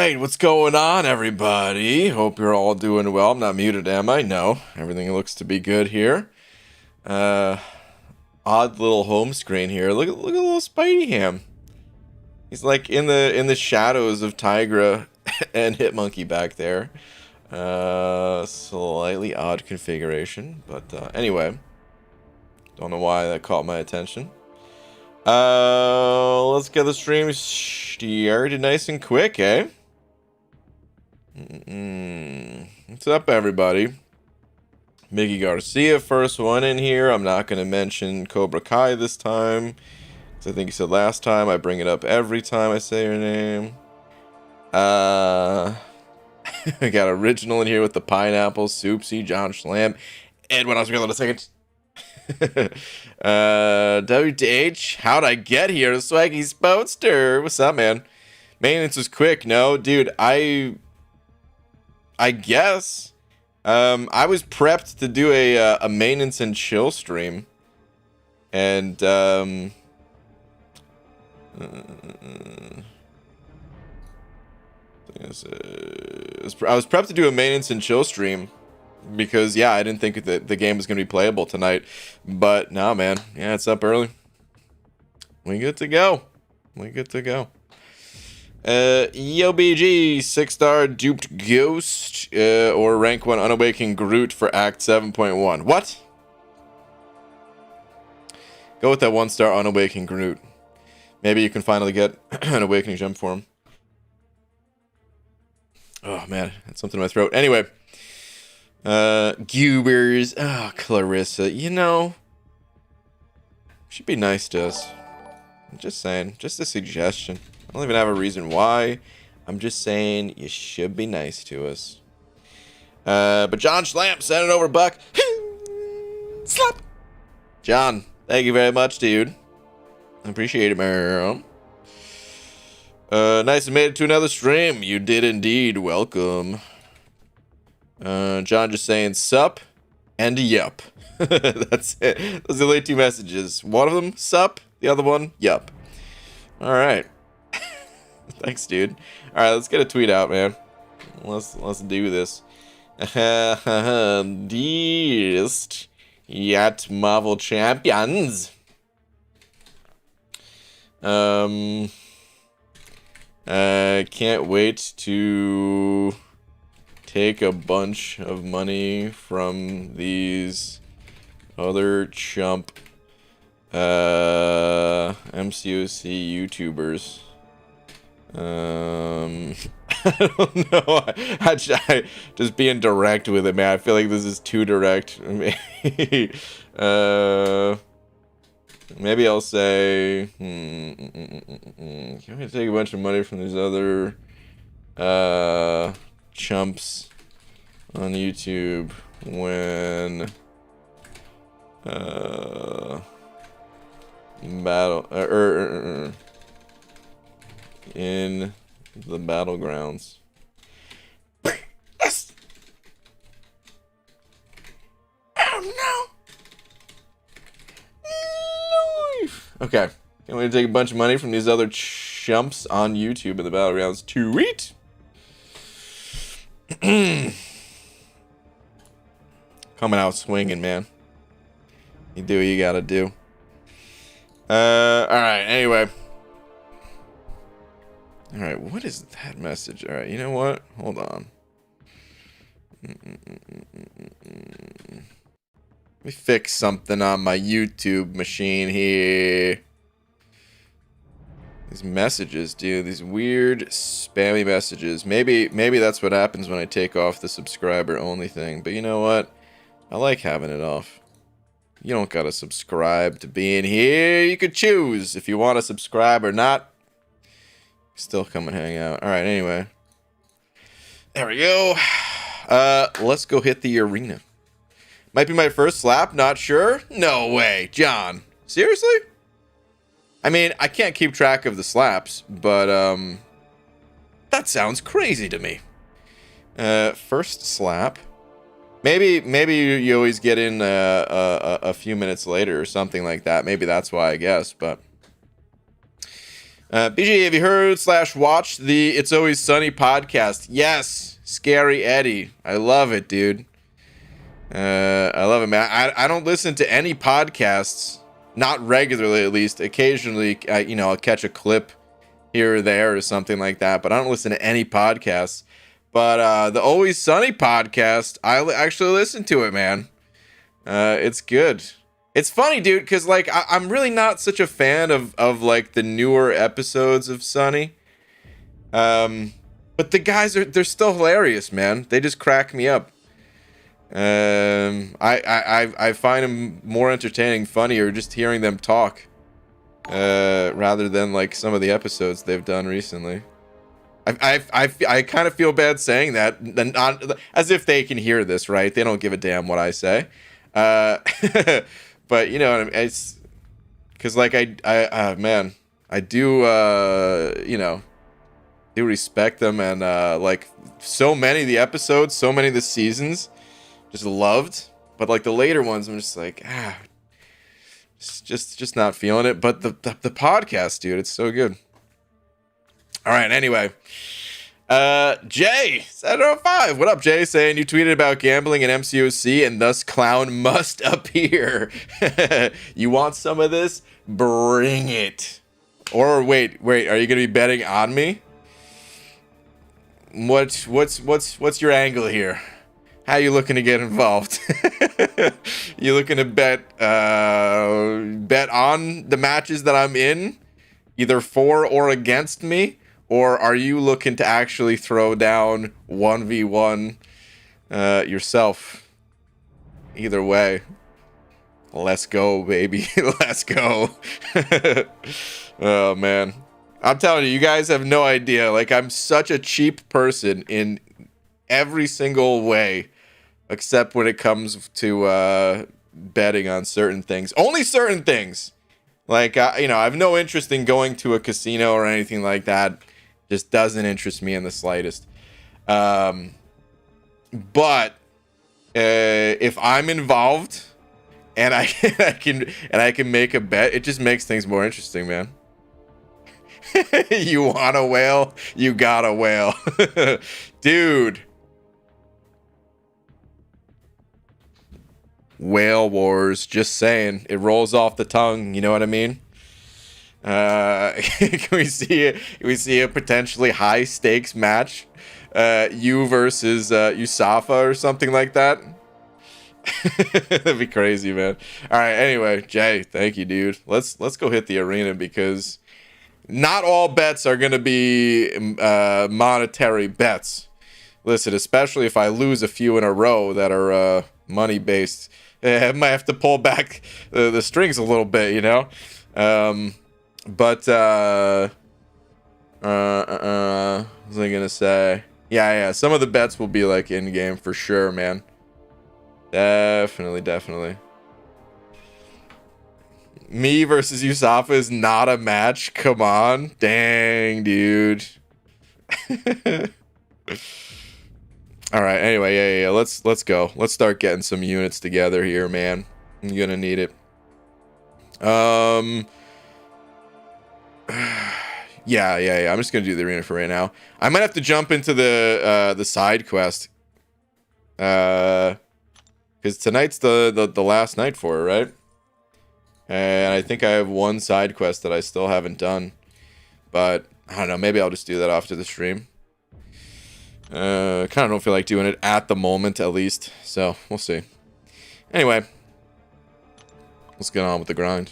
right, what's going on, everybody? Hope you're all doing well. I'm not muted, am I? No, everything looks to be good here. Uh, Odd little home screen here. Look at little Spidey Ham. He's like in the shadows of Tigra and Hitmonkey back there. Slightly odd configuration, but anyway, don't know why that caught my attention. Let's get the stream started nice and quick, eh? What's up, everybody? Mickey Garcia, first one in here. I'm not going to mention Cobra Kai this time, because I think you said last time. I bring it up every time I say your name. I got Original in here with the pineapple, Soupsy, John Schlam, Edwin. I was going to second. WTH, how'd I get here? Swaggy Spoadster. What's up, man? Maintenance was quick. No, dude, I guess I was prepped to do a maintenance and chill stream, and I was prepped to do a maintenance and chill stream because I didn't think that the game was gonna be playable tonight, but no, man, it's up early. We good to go. Yo BG, 6-star duped ghost, or rank 1 unawakened Groot for Act 7.1. What? Go with that 1-star unawakened Groot. Maybe you can finally get an awakening gem for him. Oh man, that's something in my throat. Anyway, Goobers. Oh, Clarissa, should be nice to us. I'm just saying, just a suggestion. I don't even have a reason why. I'm just saying you should be nice to us. But John Schlamp sent it over, Buck. Slap. John, thank you very much, dude. I appreciate it, man. Nice and made it to another stream. You did indeed. Welcome. John just saying sup and yup. That's it. Those are the only two messages. One of them, sup. The other one, yup. All right. Thanks, dude. All right, let's get a tweet out, man. Let's do this. Dearest yet Marvel champions. Can't wait to take a bunch of money from these other chump MCOC YouTubers. I don't know. I just being direct with it, man. I feel like this is too direct. Maybe I'll say, can we take a bunch of money from these other chumps on YouTube when in the Battlegrounds. Yes! Oh no! Okay. Can we take a bunch of money from these other chumps on YouTube in the Battlegrounds to eat? Coming out swinging, man. You do what you gotta do. Alright, anyway. Alright, what is that message? Alright, you know what? Hold on. Let me fix something on my YouTube machine here. These messages, dude. These weird, spammy messages. Maybe that's what happens when I take off the subscriber only thing. But you know what? I like having it off. You don't gotta subscribe to be in here. You could choose if you want to subscribe or not. Still come and hang out. Alright, anyway. There we go. Let's go hit the arena. Might be my first slap, not sure. No way, John. Seriously? I mean, I can't keep track of the slaps, but that sounds crazy to me. First slap. Maybe you always get in a few minutes later or something like that. Maybe that's why, I guess, but BG, have you heard / watched the It's Always Sunny podcast? Yes, Scary Eddie. I love it, dude. I love it, man. I don't listen to any podcasts, not regularly at least. Occasionally, I'll catch a clip here or there or something like that, but I don't listen to any podcasts. But the Always Sunny podcast, I actually listen to it, man. It's good. It's funny, dude, because like I'm really not such a fan of like the newer episodes of Sunny. But the guys they're still hilarious, man. They just crack me up. I find them more entertaining, funnier, just hearing them talk, rather than like some of the episodes they've done recently. I kind of feel bad saying that, not as if they can hear this, right? They don't give a damn what I say. But you know what I mean? It's because like man, I do do respect them, and like so many of the episodes, so many of the seasons. Just loved, but like the later ones, I'm just like, just not feeling it. But the podcast, dude, it's so good. All right, anyway, Jay 705, what up, Jay? Saying you tweeted about gambling in MCOC and thus clown must appear. You want some of this? Bring it. Or wait, are you gonna be betting on me? What's your angle here? How you looking to get involved? You looking to bet on the matches that I'm in, either for or against me, or are you looking to actually throw down 1v1 yourself? Either way, let's go, baby. Let's go. Oh man, I'm telling you, you guys have no idea. Like, I'm such a cheap person in every single way. Except when it comes to betting on certain things. Only certain things. Like, I have no interest in going to a casino or anything like that. Just doesn't interest me in the slightest. But if I'm involved and I can make a bet, it just makes things more interesting, man. You want a whale? You got a whale. Dude. Whale Wars, just saying. It rolls off the tongue, you know what I mean? Can we see a potentially high stakes match? You versus Yusafa or something like that? That'd be crazy, man. Alright, anyway, Jay, thank you, dude. Let's go hit the arena, because not all bets are gonna be monetary bets. Listen, especially if I lose a few in a row that are money based. I might have to pull back the strings a little bit, you know? What was I gonna say? Yeah, some of the bets will be like in-game for sure, man. Definitely. Me versus Yusafa is not a match? Come on. Dang, dude. All right. Anyway, yeah. Let's go. Let's start getting some units together here, man. I'm gonna need it. Yeah. I'm just gonna do the arena for right now. I might have to jump into the side quest. Because tonight's the last night for it, right? And I think I have one side quest that I still haven't done. But I don't know. Maybe I'll just do that after the stream. Kind of don't feel like doing it at the moment, at least. So, we'll see. Anyway. Let's get on with the grind.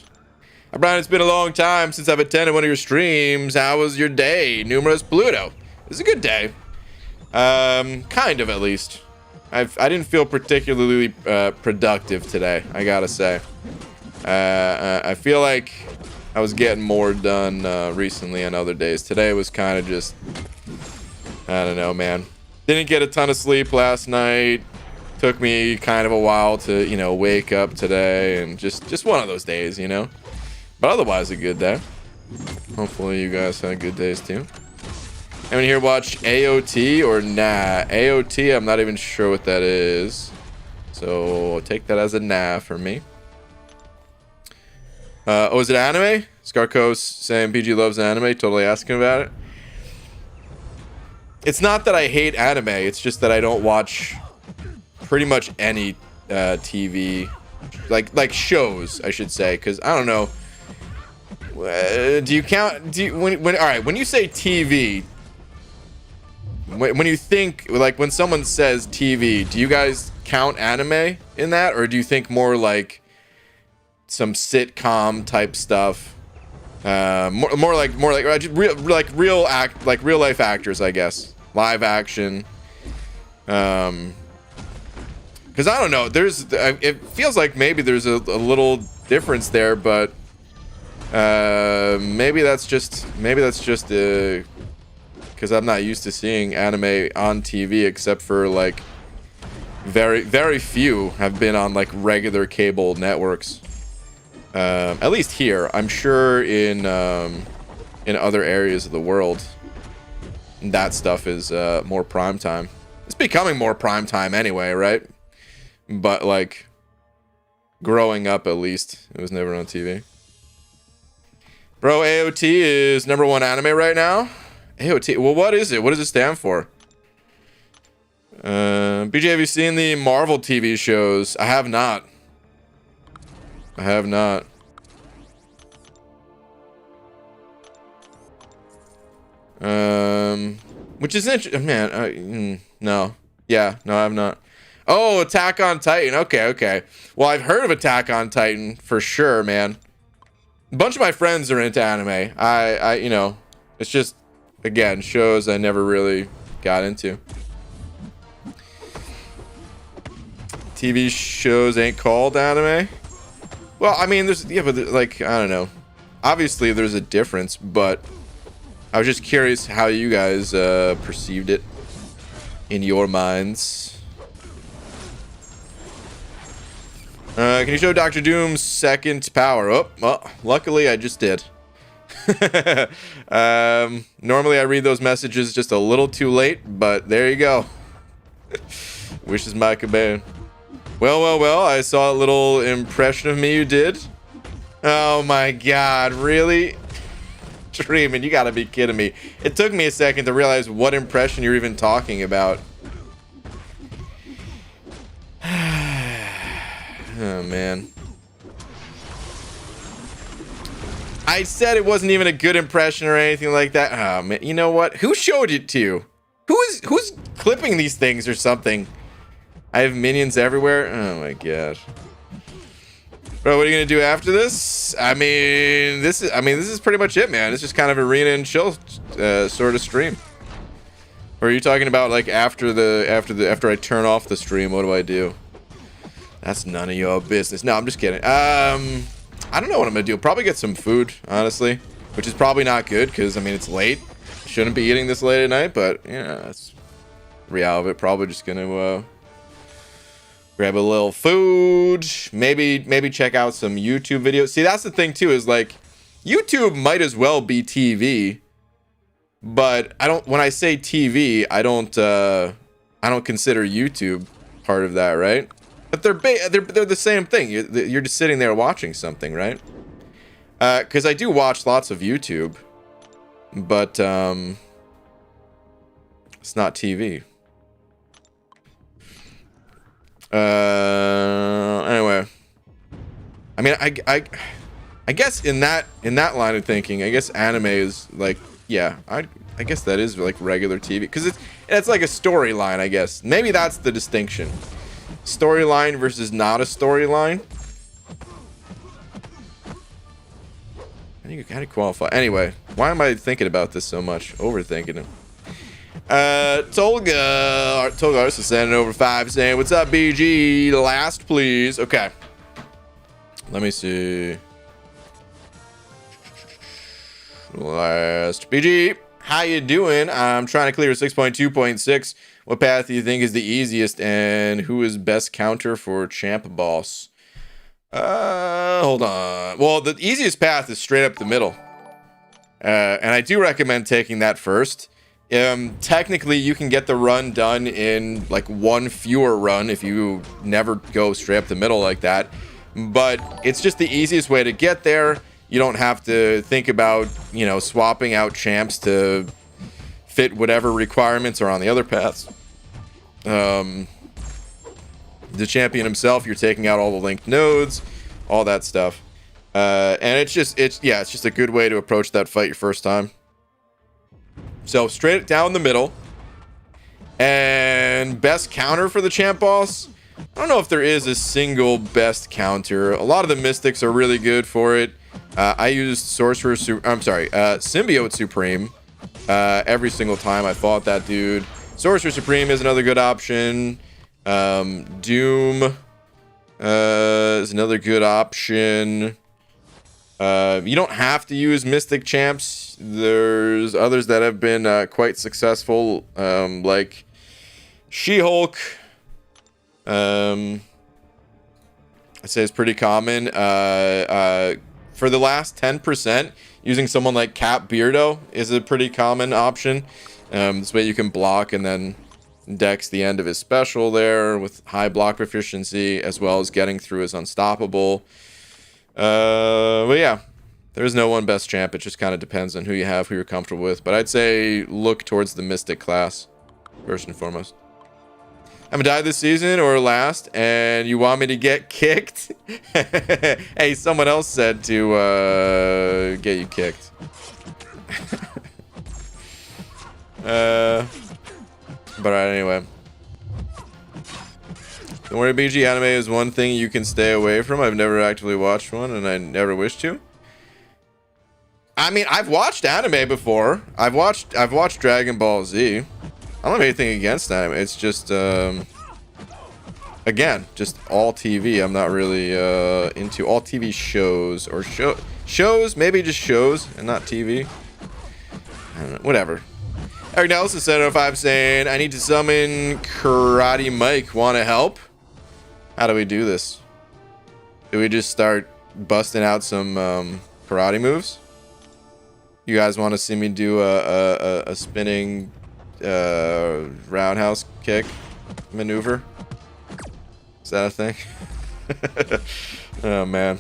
Brian, it's been a long time since I've attended one of your streams. How was your day? Numerous Pluto. It was a good day. Kind of, at least. I didn't feel particularly productive today, I gotta say. I feel like I was getting more done recently on other days. Today was kind of just... I don't know, man. Didn't get a ton of sleep last night. Took me kind of a while to, wake up today. And just one of those days, But otherwise, a good day. Hopefully you guys had good days, too. Anyone here watch AOT or nah? AOT, I'm not even sure what that is. So, I'll take that as a nah for me. Oh, is it anime? Scarcos saying PG loves anime. Totally asking about it. It's not that I hate anime. It's just that I don't watch pretty much any TV, like shows, I should say, because I don't know. Do you count? All right? When you say TV, when you think, like, when someone says TV, do you guys count anime in that, or do you think more like some sitcom type stuff? More like real life actors, I guess, live action. Because I don't know, it feels like maybe there's a little difference there, but maybe that's just because I'm not used to seeing anime on TV, except for like very few have been on like regular cable networks. At least here. I'm sure in other areas of the world, that stuff is more prime time. It's becoming more prime time anyway, right? But like growing up, at least, it was never on TV. Bro, AOT is #1 anime right now. AOT. Well, what is it? What does it stand for? BJ, have you seen the Marvel TV shows? I have not. Which is interesting, man. No. Yeah, no, I have not. Oh, Attack on Titan. Okay. Well, I've heard of Attack on Titan for sure, man. A bunch of my friends are into anime. I you know, it's just, again, shows I never really got into. TV shows ain't called anime. Well, I mean, but like, I don't know. Obviously, there's a difference, but I was just curious how you guys perceived it in your minds. Can you show Dr. Doom's second power? Oh, well, luckily I just did. Normally I read those messages just a little too late, but there you go. Wishes my cabane. Well, I saw a little impression of me you did. Oh my god, really? Dreaming, you gotta be kidding me. It took me a second to realize what impression you're even talking about. Oh man. I said it wasn't even a good impression or anything like that. Oh man, you know what? Who showed it to you? Who's clipping these things or something? I have minions everywhere. Oh my god. Bro, what are you gonna do after this? I mean, this is pretty much it, man. It's just kind of arena and chill sort of stream. Or are you talking about like after I turn off the stream, what do I do? That's none of your business. No, I'm just kidding. I don't know what I'm gonna do. Probably get some food, honestly, which is probably not good because I mean it's late. Shouldn't be eating this late at night, but yeah, that's the reality of it. Probably just gonna grab a little food. Maybe check out some YouTube videos. See, that's the thing too, is like YouTube might as well be TV, but I don't. When I say TV, I don't consider YouTube part of that, right? But they're the same thing. You're just sitting there watching something, right? Because I do watch lots of YouTube, but it's not TV. Anyway, I mean, I guess in that line of thinking, I guess anime is like, yeah, I guess that is like regular TV because it's like a storyline. I guess maybe that's the distinction. Storyline versus not a storyline. I think you gotta qualify. Anyway, why am I thinking about this so much? Overthinking it. Tolga is sending over 5 saying, "What's up, BG? Last, please." Okay. Let me see. Last. BG, how you doing? I'm trying to clear 6.2.6. What path do you think is the easiest, and who is best counter for champ boss? Hold on. Well, the easiest path is straight up the middle. And I do recommend taking that first. Technically, you can get the run done in like one fewer run if you never go straight up the middle like that. But it's just the easiest way to get there. You don't have to think about, you know, swapping out champs to fit whatever requirements are on the other paths. The champion himself, you're taking out all the linked nodes, all that stuff. And it's just a good way to approach that fight your first time. So straight down the middle. And best counter for the champ boss? I don't know if there is a single best counter. A lot of the mystics are really good for it. I used Symbiote Supreme every single time I fought that dude. Sorcerer Supreme is another good option. Doom is another good option. You don't have to use Mystic champs. There's others that have been quite successful, like She-Hulk. I'd say it's pretty common. For the last 10%, using someone like Cap Beardo is a pretty common option. This way you can block and then dex the end of his special there with high block proficiency, as well as getting through his unstoppable. But yeah, there's no one best champ. It just kind of depends on who you have, who you're comfortable with. But I'd say look towards the Mystic class, first and foremost. I haven't died this season or last, and you want me to get kicked? Hey, someone else said to get you kicked. But anyway. Don't worry, BG, anime is one thing you can stay away from. I've never actively watched one, and I never wish to. I mean, I've watched anime before. I've watched Dragon Ball Z. I don't have anything against anime. It's just, again, just all TV. I'm not really into all TV shows or shows, maybe just shows and not TV. I don't know, whatever. Eric Nelson said 05 saying, I need to summon Karate Mike. Want to help? How do we do this? Do we just start busting out some karate moves? You guys want to see me do a spinning roundhouse kick maneuver? Is that a thing? Oh man.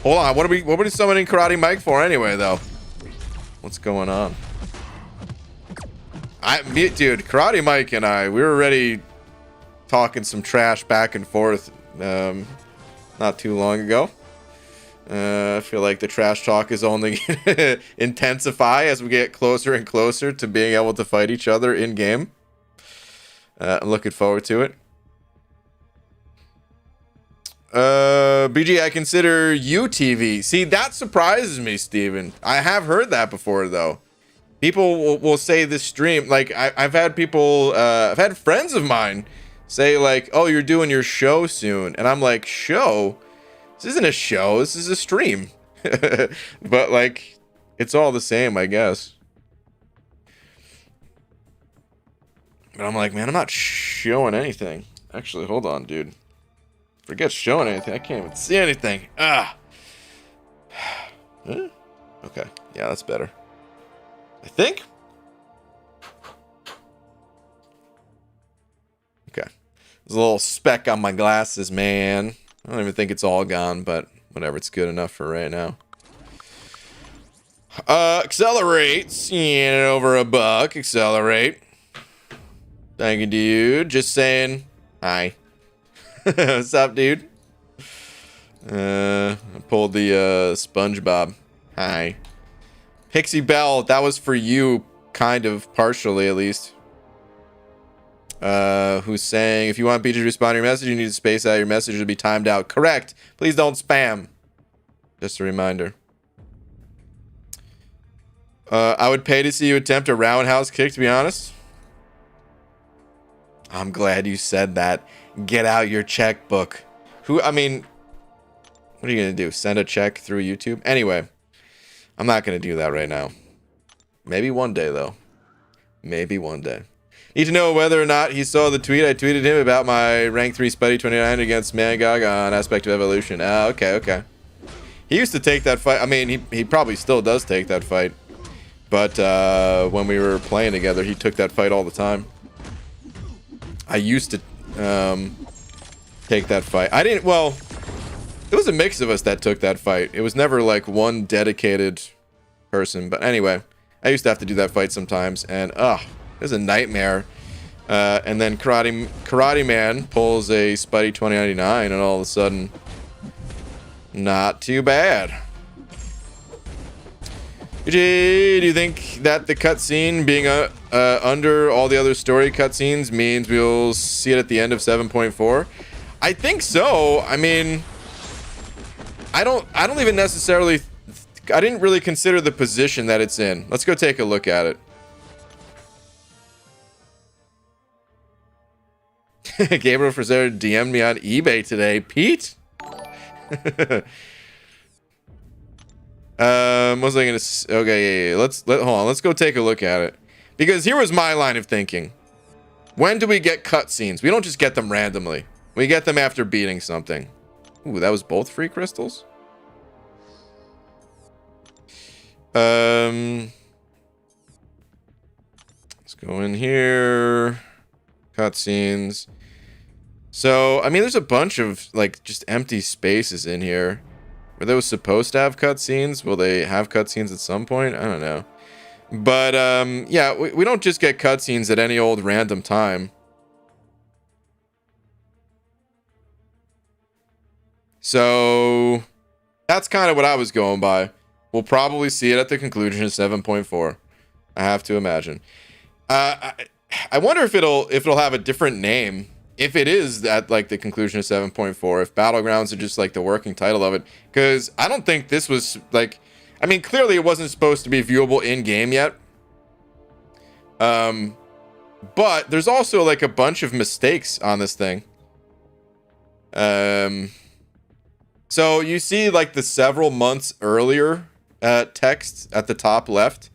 Hold on. What are we summoning Karate Mike for anyway, though? What's going on? Dude, Karate Mike and I, we were already talking some trash back and forth not too long ago. I feel like the trash talk is only intensify as we get closer and closer to being able to fight each other in game. I'm looking forward to it. BG, I consider UTV. See, that surprises me, Steven. I have heard that before, though. People will say this stream, like, I've had people, I've had friends of mine say, like, oh, you're doing your show soon. And I'm like, show? This isn't a show. This is a stream. But, like, it's all the same, I guess. But I'm like, man, I'm not showing anything. Actually, hold on, dude. Forget showing anything. I can't even see anything. Ah. Huh? Okay. Yeah, that's better. I think. Okay. There's a little speck on my glasses, man. I don't even think it's all gone, but whatever. It's good enough for right now. Accelerate. Yeah, over $1. Accelerate. Thank you, dude. Just saying hi. What's up, dude? I pulled the SpongeBob. Hi. Pixie Bell, that was for you, kind of, partially at least. Who's saying, if you want BG to respond to your message, you need to space out your message to be timed out. Correct. Please don't spam. Just a reminder. I would pay to see you attempt a roundhouse kick, to be honest. I'm glad you said that. Get out your checkbook. I mean, what are you going to do? Send a check through YouTube? Anyway, I'm not going to do that right now. Maybe one day, though. Maybe one day. Need to know whether or not he saw the tweet. I tweeted him about my rank 3 Spuddy 29 against Mangog on Aspect of Evolution. Okay. He used to take that fight. I mean, he probably still does take that fight. But when we were playing together, he took that fight all the time. I used to take that fight. I didn't, well, it was a mix of us that took that fight. It was never like one dedicated person. But anyway, I used to have to do that fight sometimes, and it was a nightmare. And then Karate Man pulls a Spidey 2099, and all of a sudden, not too bad. Do you think that the cutscene being under all the other story cutscenes means we'll see it at the end of 7.4? I think so. I mean, I don't even necessarily. I didn't really consider the position that it's in. Let's go take a look at it. Gabriel Frazero DM'd me on eBay today. Pete? What was I gonna say? Okay, yeah. Hold on. Let's go take a look at it. Because here was my line of thinking. When do we get cutscenes? We don't just get them randomly. We get them after beating something. Ooh, that was both free crystals? Let's go in here. Cutscenes. So, I mean, there's a bunch of, like, just empty spaces in here. Were those supposed to have cutscenes? Will they have cutscenes at some point? I don't know. But, yeah, we don't just get cutscenes at any old random time. So, that's kind of what I was going by. We'll probably see it at the conclusion of 7.4. I have to imagine. I wonder if it'll have a different name. If it is at like the conclusion of 7.4, if Battlegrounds are just like the working title of it, because I don't think this was like, I mean, clearly it wasn't supposed to be viewable in game yet. But there's also like a bunch of mistakes on this thing. So you see like the several months earlier text at the top left.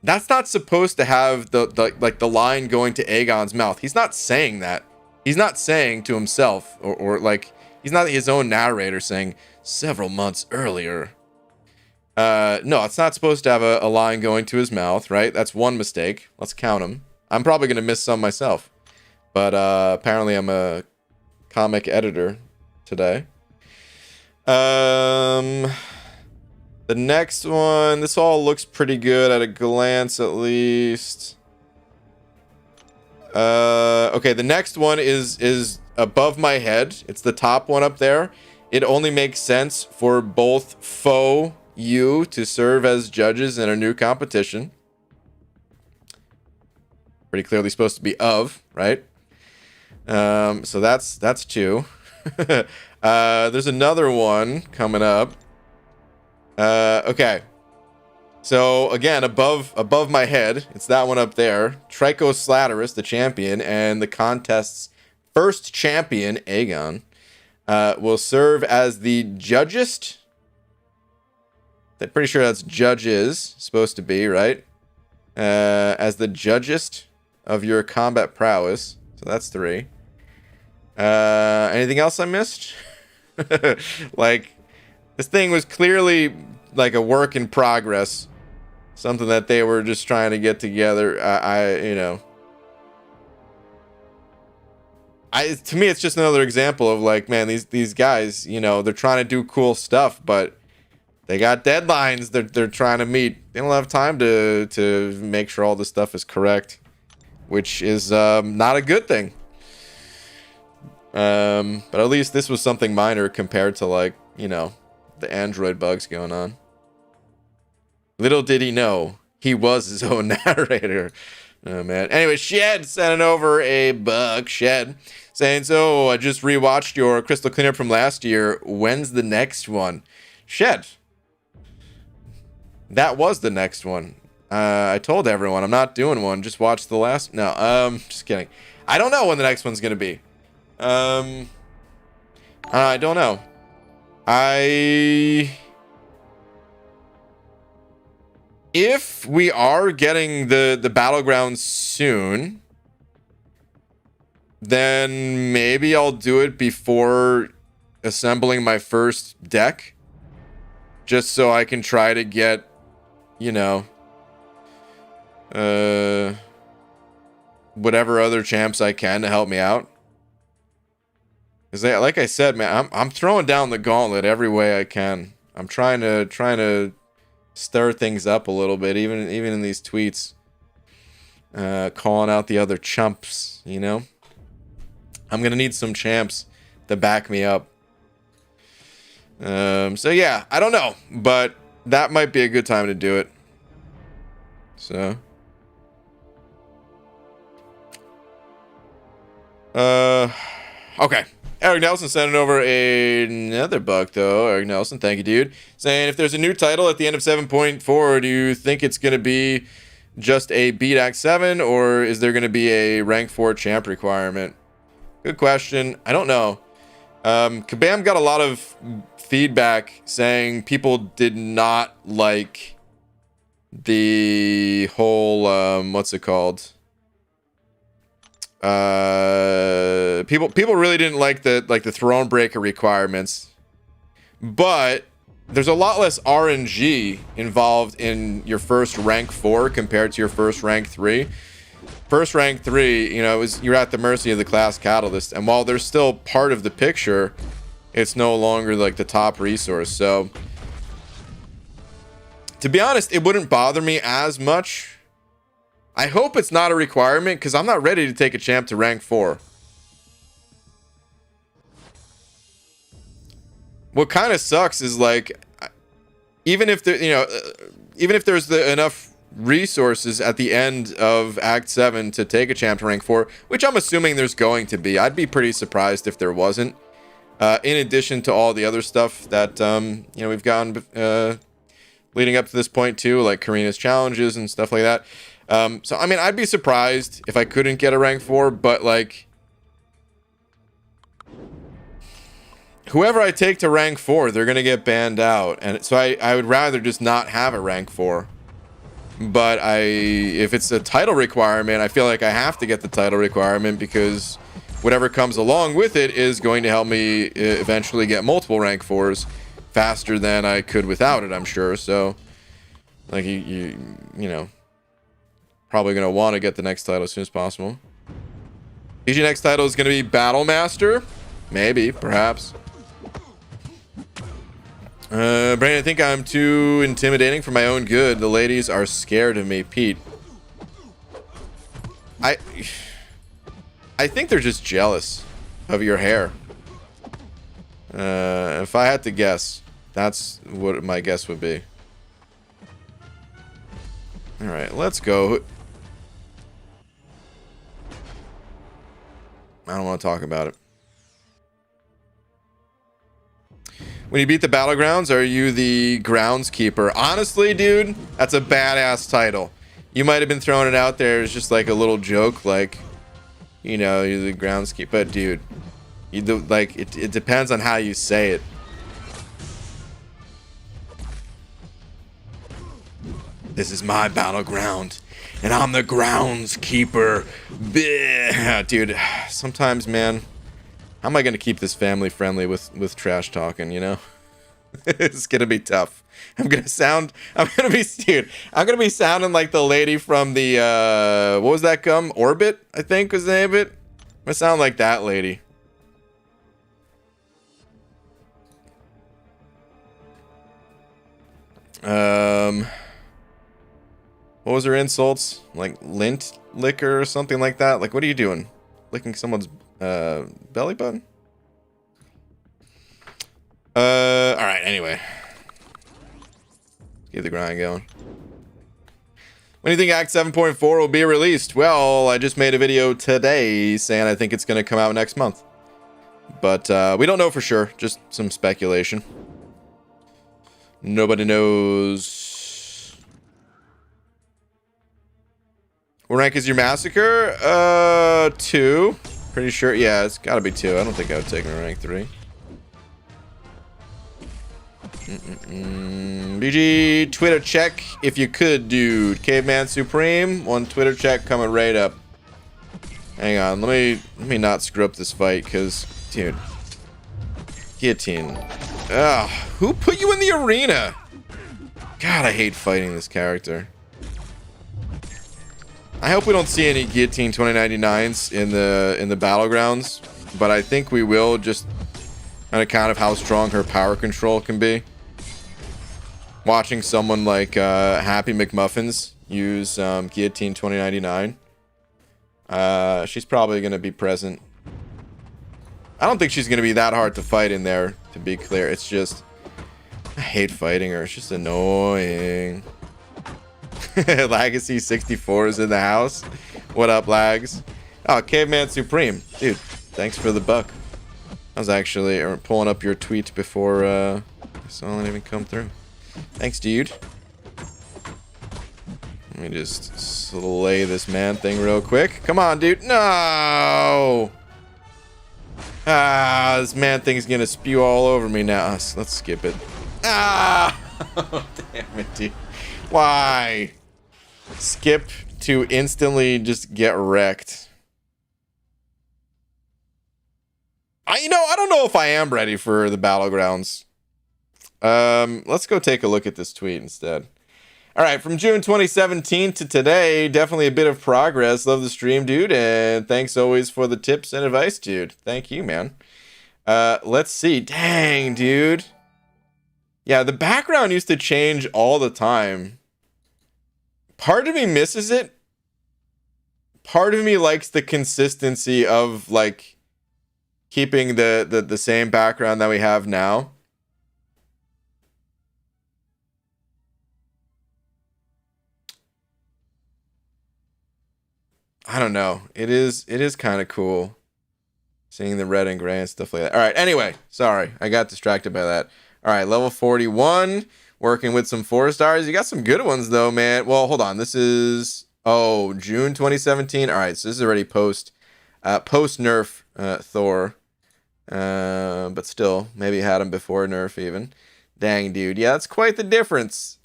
That's not supposed to have the line going to Aegon's mouth. He's not saying that. He's not saying to himself or like he's not his own narrator saying several months earlier. No, it's not supposed to have a line going to his mouth, right? That's one mistake. Let's count them. I'm probably gonna miss some myself, but apparently I'm a comic editor today. The next one, this all looks pretty good at a glance, at least. Okay, the next one is above my head. It's the top one up there. It only makes sense for both Foe you to serve as judges in a new competition. Pretty clearly supposed to be of, right? So that's two. There's another one coming up. Okay. So again, above my head, it's that one up there. Trico Slatterus, the champion, and the contest's first champion, Aegon, will serve as the judgist. I'm pretty sure that's judges, supposed to be, right? As the judgist of your combat prowess. So that's 3. Anything else I missed? Like, this thing was clearly like a work in progress. Something that they were just trying to get together. To me, it's just another example of like, man, these guys, you know, they're trying to do cool stuff, but they got deadlines they're trying to meet. They don't have time to make sure all this stuff is correct, which is not a good thing. But at least this was something minor compared to, like, you know, the Android bugs going on. Little did he know he was his own narrator. Oh man. Anyway, Shed sending over a buck. Shed saying, so I just rewatched your Crystal Cleanup from last year. When's the next one? Shed. That was the next one. I told everyone I'm not doing one. Just watch the last. No, just kidding. I don't know when the next one's gonna be. I don't know. If we are getting the Battlegrounds soon, then maybe I'll do it before assembling my first deck, just so I can try to get, you know, whatever other champs I can to help me out. Because like I said, man, I'm throwing down the gauntlet every way I can. I'm trying to stir things up a little bit, even in these tweets, calling out the other chumps. You know, I'm gonna need some champs to back me up. So yeah, I don't know, but that might be a good time to do it. So, okay. Eric Nelson sending over another buck, though. Eric Nelson, thank you, dude. Saying, if there's a new title at the end of 7.4, do you think it's going to be just a beat Act 7, or is there going to be a rank 4 champ requirement? Good question. I don't know. Kabam got a lot of feedback saying people did not like the whole, what's it called? People really didn't like the throne breaker requirements, but there's a lot less RNG involved in your first rank 4 compared to your first rank 3. First rank 3, you know, you're at the mercy of the class catalyst, and while they're still part of the picture, it's no longer like the top resource. So to be honest, it wouldn't bother me as much. I hope it's not a requirement, because I'm not ready to take a champ to rank 4. What kind of sucks is, like, even if there, even if there's enough resources at the end of Act 7 to take a champ to rank 4, which I'm assuming there's going to be. I'd be pretty surprised if there wasn't. In addition to all the other stuff that we've gotten leading up to this point too, like Karina's challenges and stuff like that. So, I mean, I'd be surprised if I couldn't get a rank 4, but, like, whoever I take to rank 4, they're going to get banned out. And so I would rather just not have a rank 4. But if it's a title requirement, I feel like I have to get the title requirement, because whatever comes along with it is going to help me eventually get multiple rank 4s faster than I could without it, I'm sure. So, like, you know, probably going to want to get the next title as soon as possible. PG next title is going to be Battle Master. Maybe, perhaps. Brandon, I think I'm too intimidating for my own good. The ladies are scared of me. Pete. I think they're just jealous of your hair. If I had to guess, that's what my guess would be. Alright, let's go. I don't want to talk about it. When you beat the Battlegrounds, are you the groundskeeper? Honestly, dude, that's a badass title. You might have been throwing it out there as just like a little joke, like, you know, you're the groundskeeper. But, dude, like, it depends on how you say it. This is my battleground, and I'm the groundskeeper. Dude, sometimes, man, how am I going to keep this family friendly with trash talking, you know? It's going to be tough. I'm going to be sounding like the lady from the, what was that gum? Orbit, I think was the name of it. I'm going to sound like that lady. What was her insults? Like lint licker or something like that? Like, what are you doing? Licking someone's belly button? Alright, anyway. Let's keep the grind going. When do you think Act 7.4 will be released? Well, I just made a video today saying I think it's going to come out next month. But we don't know for sure. Just some speculation. Nobody knows. What rank is your massacre? 2. Pretty sure. Yeah, it's got to be 2. I don't think I would take him to rank 3. BG, Twitter check if you could, dude. Caveman Supreme, 1 Twitter check coming right up. Hang on, let me not screw up this fight, because, dude, guillotine. Ugh, who put you in the arena? God, I hate fighting this character. I hope we don't see any guillotine 2099s in the Battlegrounds. but I think we will, just on account of how strong her power control can be. Watching someone like Happy McMuffins use Guillotine 2099, she's probably going to be present. I don't think she's going to be that hard to fight in there, to be clear. It's just, I hate fighting her. It's just annoying. Legacy 64 is in the house. What up, Lags? Oh, Caveman Supreme. Dude, thanks for the buck. I was actually pulling up your tweet before I saw it even come through. Thanks, dude. Let me just slay this man thing real quick. Come on, dude. No! Ah, this man thing's gonna spew all over me now. Let's skip it. Ah! Damn it, dude. Why? Skip to instantly just get wrecked. I don't know if I am ready for the Battlegrounds. Let's go take a look at this tweet instead. All right, from June 2017 to today, definitely a bit of progress. Love the stream, dude, and thanks always for the tips and advice, dude. Thank you, man. Let's see. Dang, dude. Yeah, the background used to change all the time. Part of me misses it. Part of me likes the consistency of, like, keeping the same background that we have now. I don't know. It is kind of cool seeing the red and gray and stuff like that. All right. Anyway, sorry. I got distracted by that. All right. Level 41. Working with some 4-stars. You got some good ones, though, man. Well, hold on. This is... Oh, June 2017. All right. So this is already post-nerf Thor. But still, maybe had him before nerf even. Dang, dude. Yeah, that's quite the difference.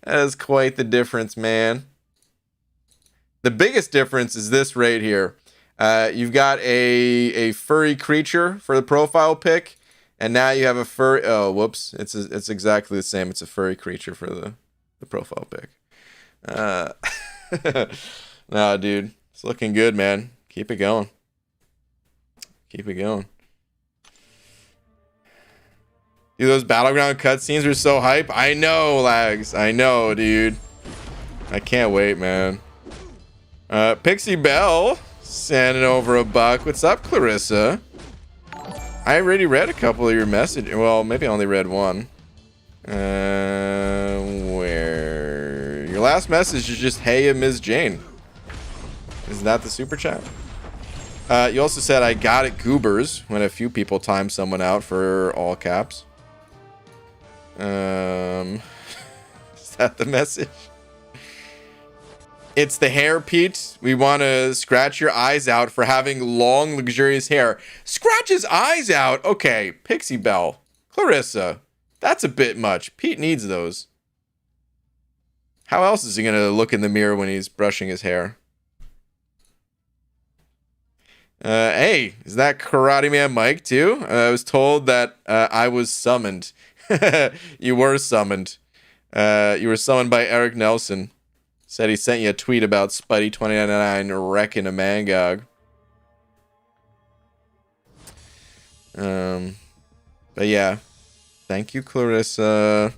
That is quite the difference, man. The biggest difference is this right here. You've got a furry creature for the profile pic, and now you have a furry... Oh, whoops. It's exactly the same. It's a furry creature for the profile pic. Nah, dude. It's looking good, man. Keep it going. Keep it going. Dude, those Battleground cutscenes are so hype. I know, Lags. I know, dude. I can't wait, man. Pixie Bell sending over a buck. What's up, Clarissa? I already read a couple of your messages. Well, maybe I only read one. Where? Your last message is just, hey, Ms. Jane. Is that the super chat? You also said, I got it, goobers, when a few people timed someone out for all caps. Is that the message? It's the hair, Pete. We want to scratch your eyes out for having long, luxurious hair. Scratch his eyes out? Okay, Pixie Bell. Clarissa. That's a bit much. Pete needs those. How else is he going to look in the mirror when he's brushing his hair? Hey, is that Karate Man Mike too? I was told that I was summoned. You were summoned. You were summoned by Eric Nelson. Said he sent you a tweet about Spidey 2099 wrecking a Mangog. But yeah. Thank you, Clarissa.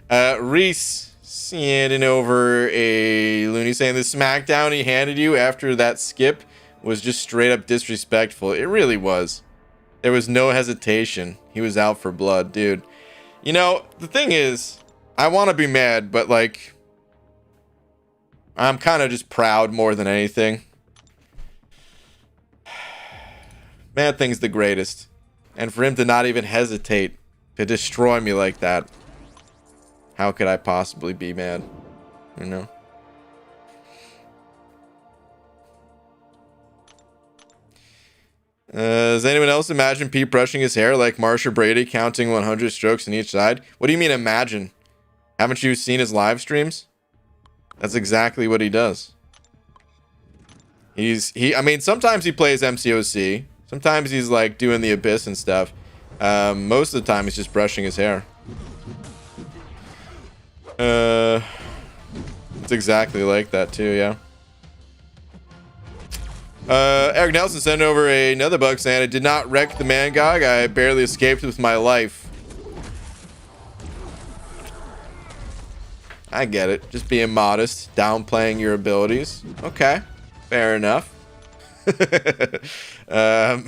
Reese sending over a loony saying the smackdown he handed you after that skip was just straight up disrespectful. It really was. There was no hesitation. He was out for blood, dude. You know, the thing is, I want to be mad, but like, I'm kind of just proud more than anything. Man Thing's the greatest. And for him to not even hesitate to destroy me like that, how could I possibly be mad? You know? Does anyone else imagine Pete brushing his hair like Marsha Brady, counting 100 strokes on each side? What do you mean imagine? Haven't you seen his live streams? That's exactly what he does. I mean, sometimes he plays MCOC. Sometimes he's like doing the Abyss and stuff. Most of the time he's just brushing his hair. It's exactly like that too, yeah. Eric Nelson sent over another bug saying, I did not wreck the Mangog. I barely escaped with my life. I get it. Just being modest, downplaying your abilities. Okay, fair enough. No,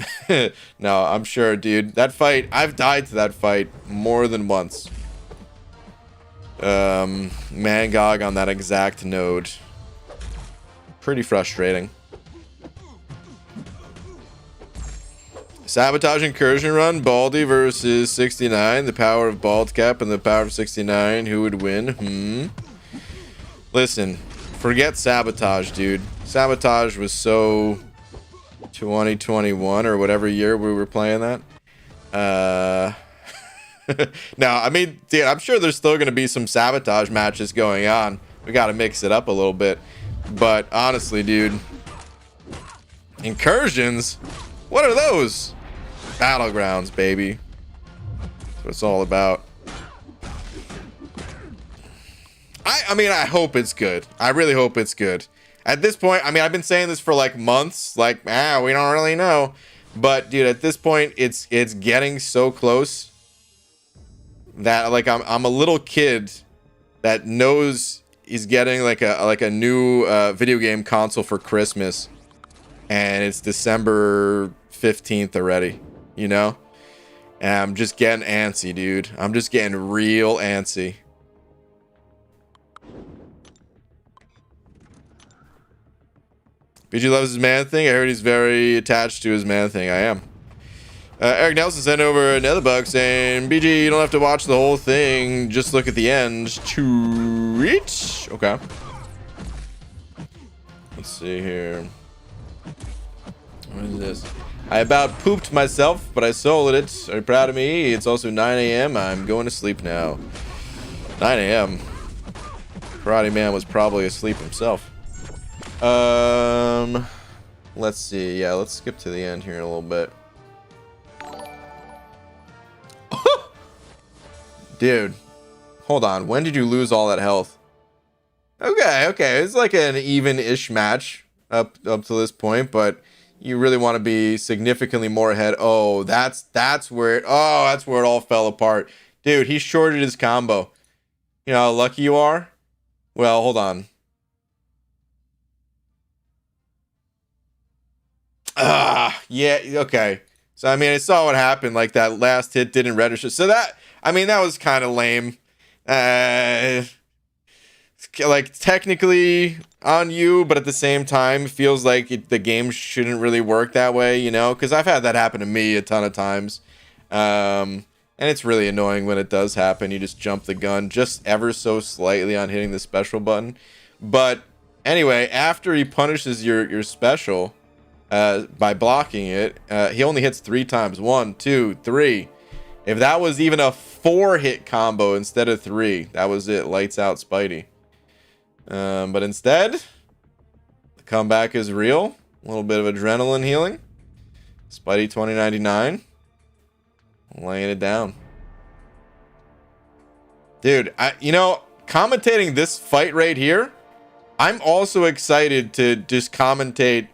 I'm sure, dude. That fight, I've died to that fight more than once. Mangog on that exact node. Pretty frustrating. Sabotage incursion run, Baldy versus 69. The power of Bald Cap and the power of 69. Who would win? Listen, forget Sabotage, dude. Sabotage was so 2021 or whatever year we were playing that. No, I mean, dude, I'm sure there's still going to be some Sabotage matches going on. We got to mix it up a little bit. But honestly, dude, incursions, what are those? Battlegrounds, baby. That's what it's all about. I mean, I hope it's good. I really hope it's good. At this point, I mean, I've been saying this for like months. Like, we don't really know. But dude, at this point, it's getting so close that like I'm a little kid that knows he's getting like a new video game console for Christmas, and it's December 15th already. You know, and I'm just getting antsy, dude. I'm just getting real antsy. BG loves his man thing. I heard he's very attached to his man thing. I am. Eric Nelson sent over another bug saying, BG, you don't have to watch the whole thing. Just look at the end to reach. Okay. Let's see here. What is this? I about pooped myself, but I sold it. Are you proud of me? It's also 9 a.m. I'm going to sleep now. 9 a.m. Karate Man was probably asleep himself. Let's see. Yeah, let's skip to the end here in a little bit. Dude, hold on. When did you lose all that health? Okay. It's like an even-ish match up to this point, but you really want to be significantly more ahead. Oh, that's where it all fell apart. Dude, he shorted his combo. You know how lucky you are? Well, hold on. Yeah, okay. So, I mean, I saw what happened. Like, that last hit didn't register. So that was kind of lame. Like, technically on you, but at the same time, it feels like the game shouldn't really work that way, you know? Because I've had that happen to me a ton of times. And it's really annoying when it does happen. You just jump the gun just ever so slightly on hitting the special button. But anyway, after he punishes your special by blocking it, he only hits 3 times. 1, 2, 3. If that was even a 4-hit combo instead of 3, that was it. Lights out Spidey. But instead, the comeback is real. A little bit of adrenaline healing. Spidey 2099. Laying it down. Dude, commentating this fight right here, I'm also excited to just commentate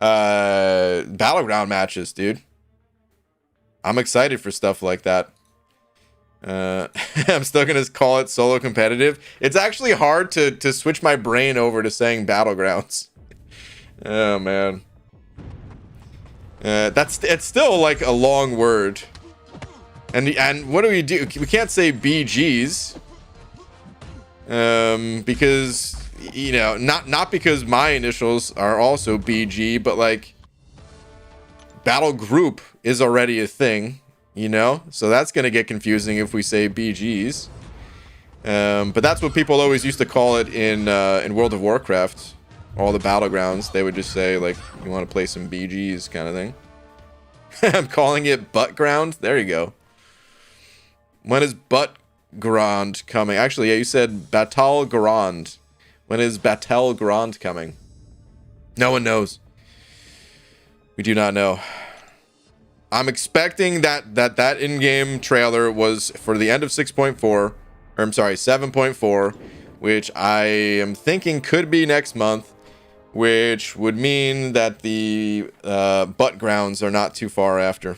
Battleground matches, dude. I'm excited for stuff like that. I'm still gonna call it solo competitive. It's actually hard to switch my brain over to saying Battlegrounds. Oh man. It's still like a long word. And what do? We can't say BGs. Because not because my initials are also BG, but like Battle Group is already a thing, so that's gonna get confusing if we say BGs. But that's what people always used to call it in World of Warcraft. All the Battlegrounds, they would just say like, you want to play some BGs kind of thing. I'm calling it Buttground. There you go. When is Battleground coming? Actually, yeah, you said Battleground. When is Battleground coming? No one knows. We do not know. I'm expecting that in-game trailer was for the end of 6.4, or I'm sorry, 7.4, which I am thinking could be next month. which would mean that the Battlegrounds are not too far after.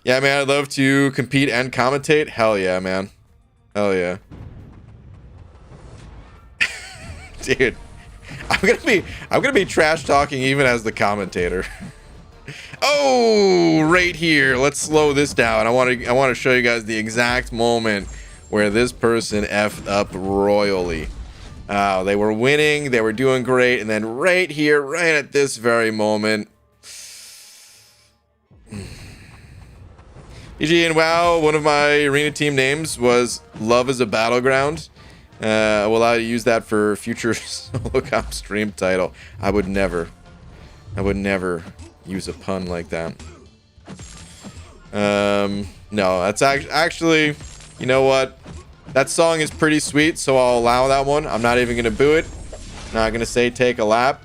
Yeah, man, I'd love to compete and commentate. Hell yeah, man. Hell yeah. Dude, I'm gonna be trash talking even as the commentator. Oh, right here. Let's slow this down. I want to show you guys the exact moment where this person effed up royally. They were winning, they were doing great, and then right here, right at this very moment. GG and WoW, one of my arena team names was Love is a Battleground. Will allow you to use that for future solo comp stream title. I would never use a pun like that. No, that's actually, you know what? That song is pretty sweet, so I'll allow that one. I'm not even gonna boo it. Not gonna say take a lap.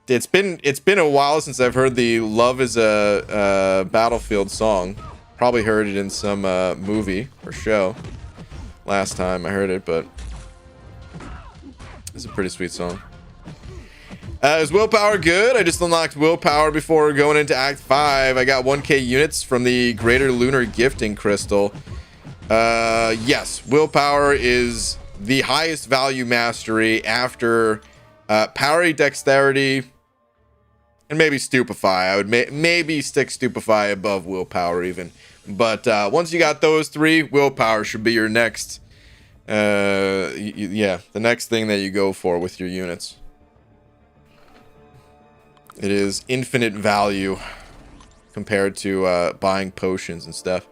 It's been a while since I've heard the Love is a Battlefield song. Probably heard it in some movie or show last time I heard it, but it's a pretty sweet song. Is willpower good? I just unlocked willpower before going into Act 5. I got 1k units from the Greater Lunar Gifting Crystal. Yes, willpower is the highest value mastery after Power, Dexterity, and maybe Stupefy. I would maybe stick Stupefy above willpower even. But once you got those three, willpower should be your next, yeah, the next thing that you go for with your units. It is infinite value compared to buying potions and stuff.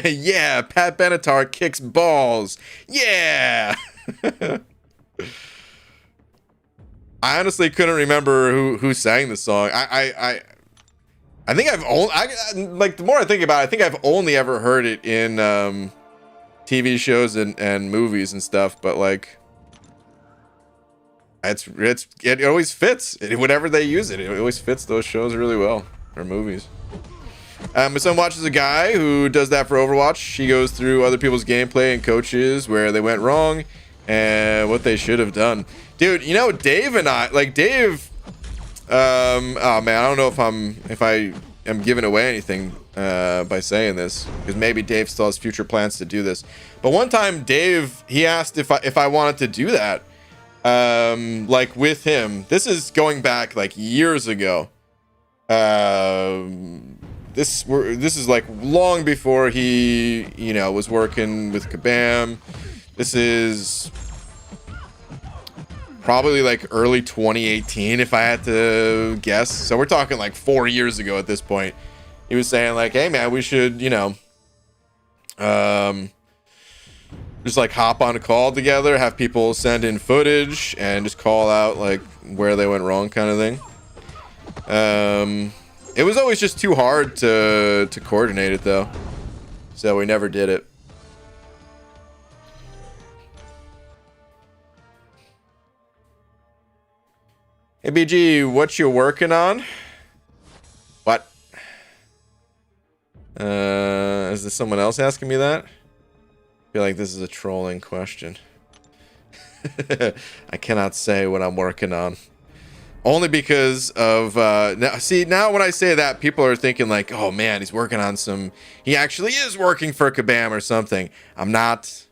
Yeah, Pat Benatar kicks balls. Yeah. I honestly couldn't remember who sang the song. I think I've only like the more I think about it, I think I've only ever heard it in TV shows and movies and stuff. But like, it always fits. Whenever they use it, it always fits those shows really well, or movies. My son watches a guy who does that for Overwatch. He goes through other people's gameplay and coaches where they went wrong and what they should have done. Dude, you know, Dave and I, like Dave, oh man, I don't know if I am giving away anything by saying this, because maybe Dave still has future plans to do this. But one time Dave, he asked if I wanted to do that, like with him. This is going back like years ago. This is like long before he, you know, was working with Kabam. This is probably like early 2018 if I had to guess. So we're talking like 4 years ago at this point. He was saying like, hey man, we should, you know, just like hop on a call together, have people send in footage and just call out like where they went wrong kind of thing. It was always just too hard to coordinate it though, so we never did it. Hey BG, what you working on? What? Is this someone else asking me that? I feel like this is a trolling question. I cannot say what I'm working on. Only because of, now when I say that, people are thinking like, oh man, he's working on some, he actually is working for Kabam or something. I'm not.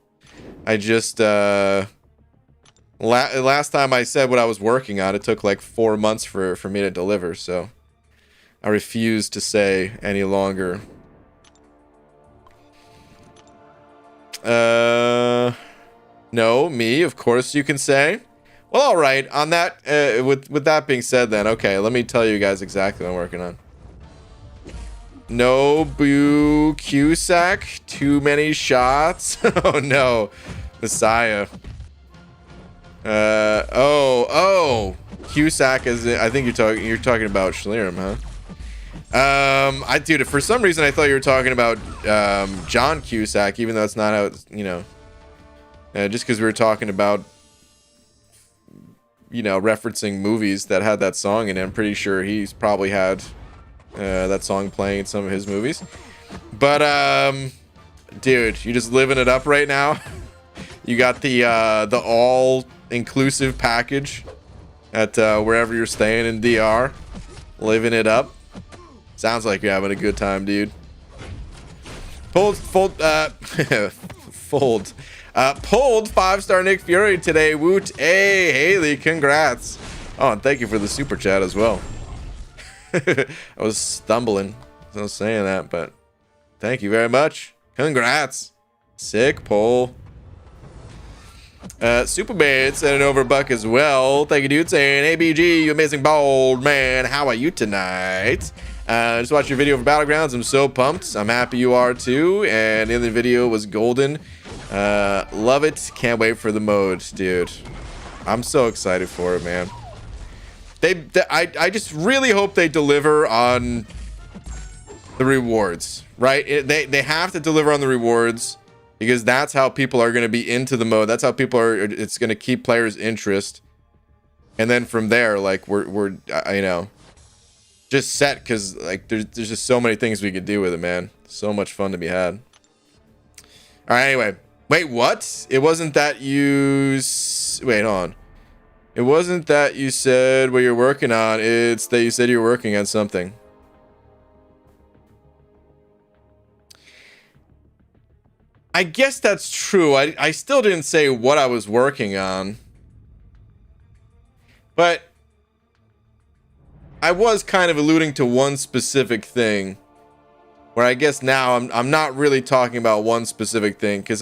I just, last time I said what I was working on, it took like 4 months for me to deliver, so I refuse to say any longer. No, me, of course you can say. Well, all right. On that, with that being said, then okay, let me tell you guys exactly what I'm working on. Nobu Cusack, too many shots. Oh no, Messiah. Oh, Cusack is. I think you're talking about Schlieren, huh? Dude, for some reason I thought you were talking about John Cusack, even though it's not how it's, you know. Just because we were talking about, you know, referencing movies that had that song in it. I'm pretty sure he's probably had that song playing in some of his movies. But Dude, you just living it up right now. You got the all-inclusive package at wherever you're staying in DR. Living it up. Sounds like you're having a good time, dude. Pulled 5-star Nick Fury today. Woot. Hey, Haley, congrats. Oh, and thank you for the super chat as well. I was stumbling. I was saying that, but thank you very much. Congrats. Sick pull. Superman sent an overbuck as well. Thank you, dude. Saying, ABG, you amazing bald man. How are you tonight? Just watched your video for Battlegrounds. I'm so pumped. I'm happy you are too. And the other video was golden. Love it. Can't wait for the mode, dude. I'm so excited for it, man. I just really hope they deliver on the rewards, right? They have to deliver on the rewards because that's how people are going to be into the mode. That's how people are. It's going to keep players' interest, and then from there, like we're you know, just set because like there's just so many things we could do with it, man. So much fun to be had. All right, anyway, wait, what? It wasn't that you wait on. It wasn't that you said what you're working on. It's that you said you're working on something. I guess that's true. I still didn't say what I was working on. But I was kind of alluding to one specific thing. Where I guess now I'm not really talking about one specific thing. Because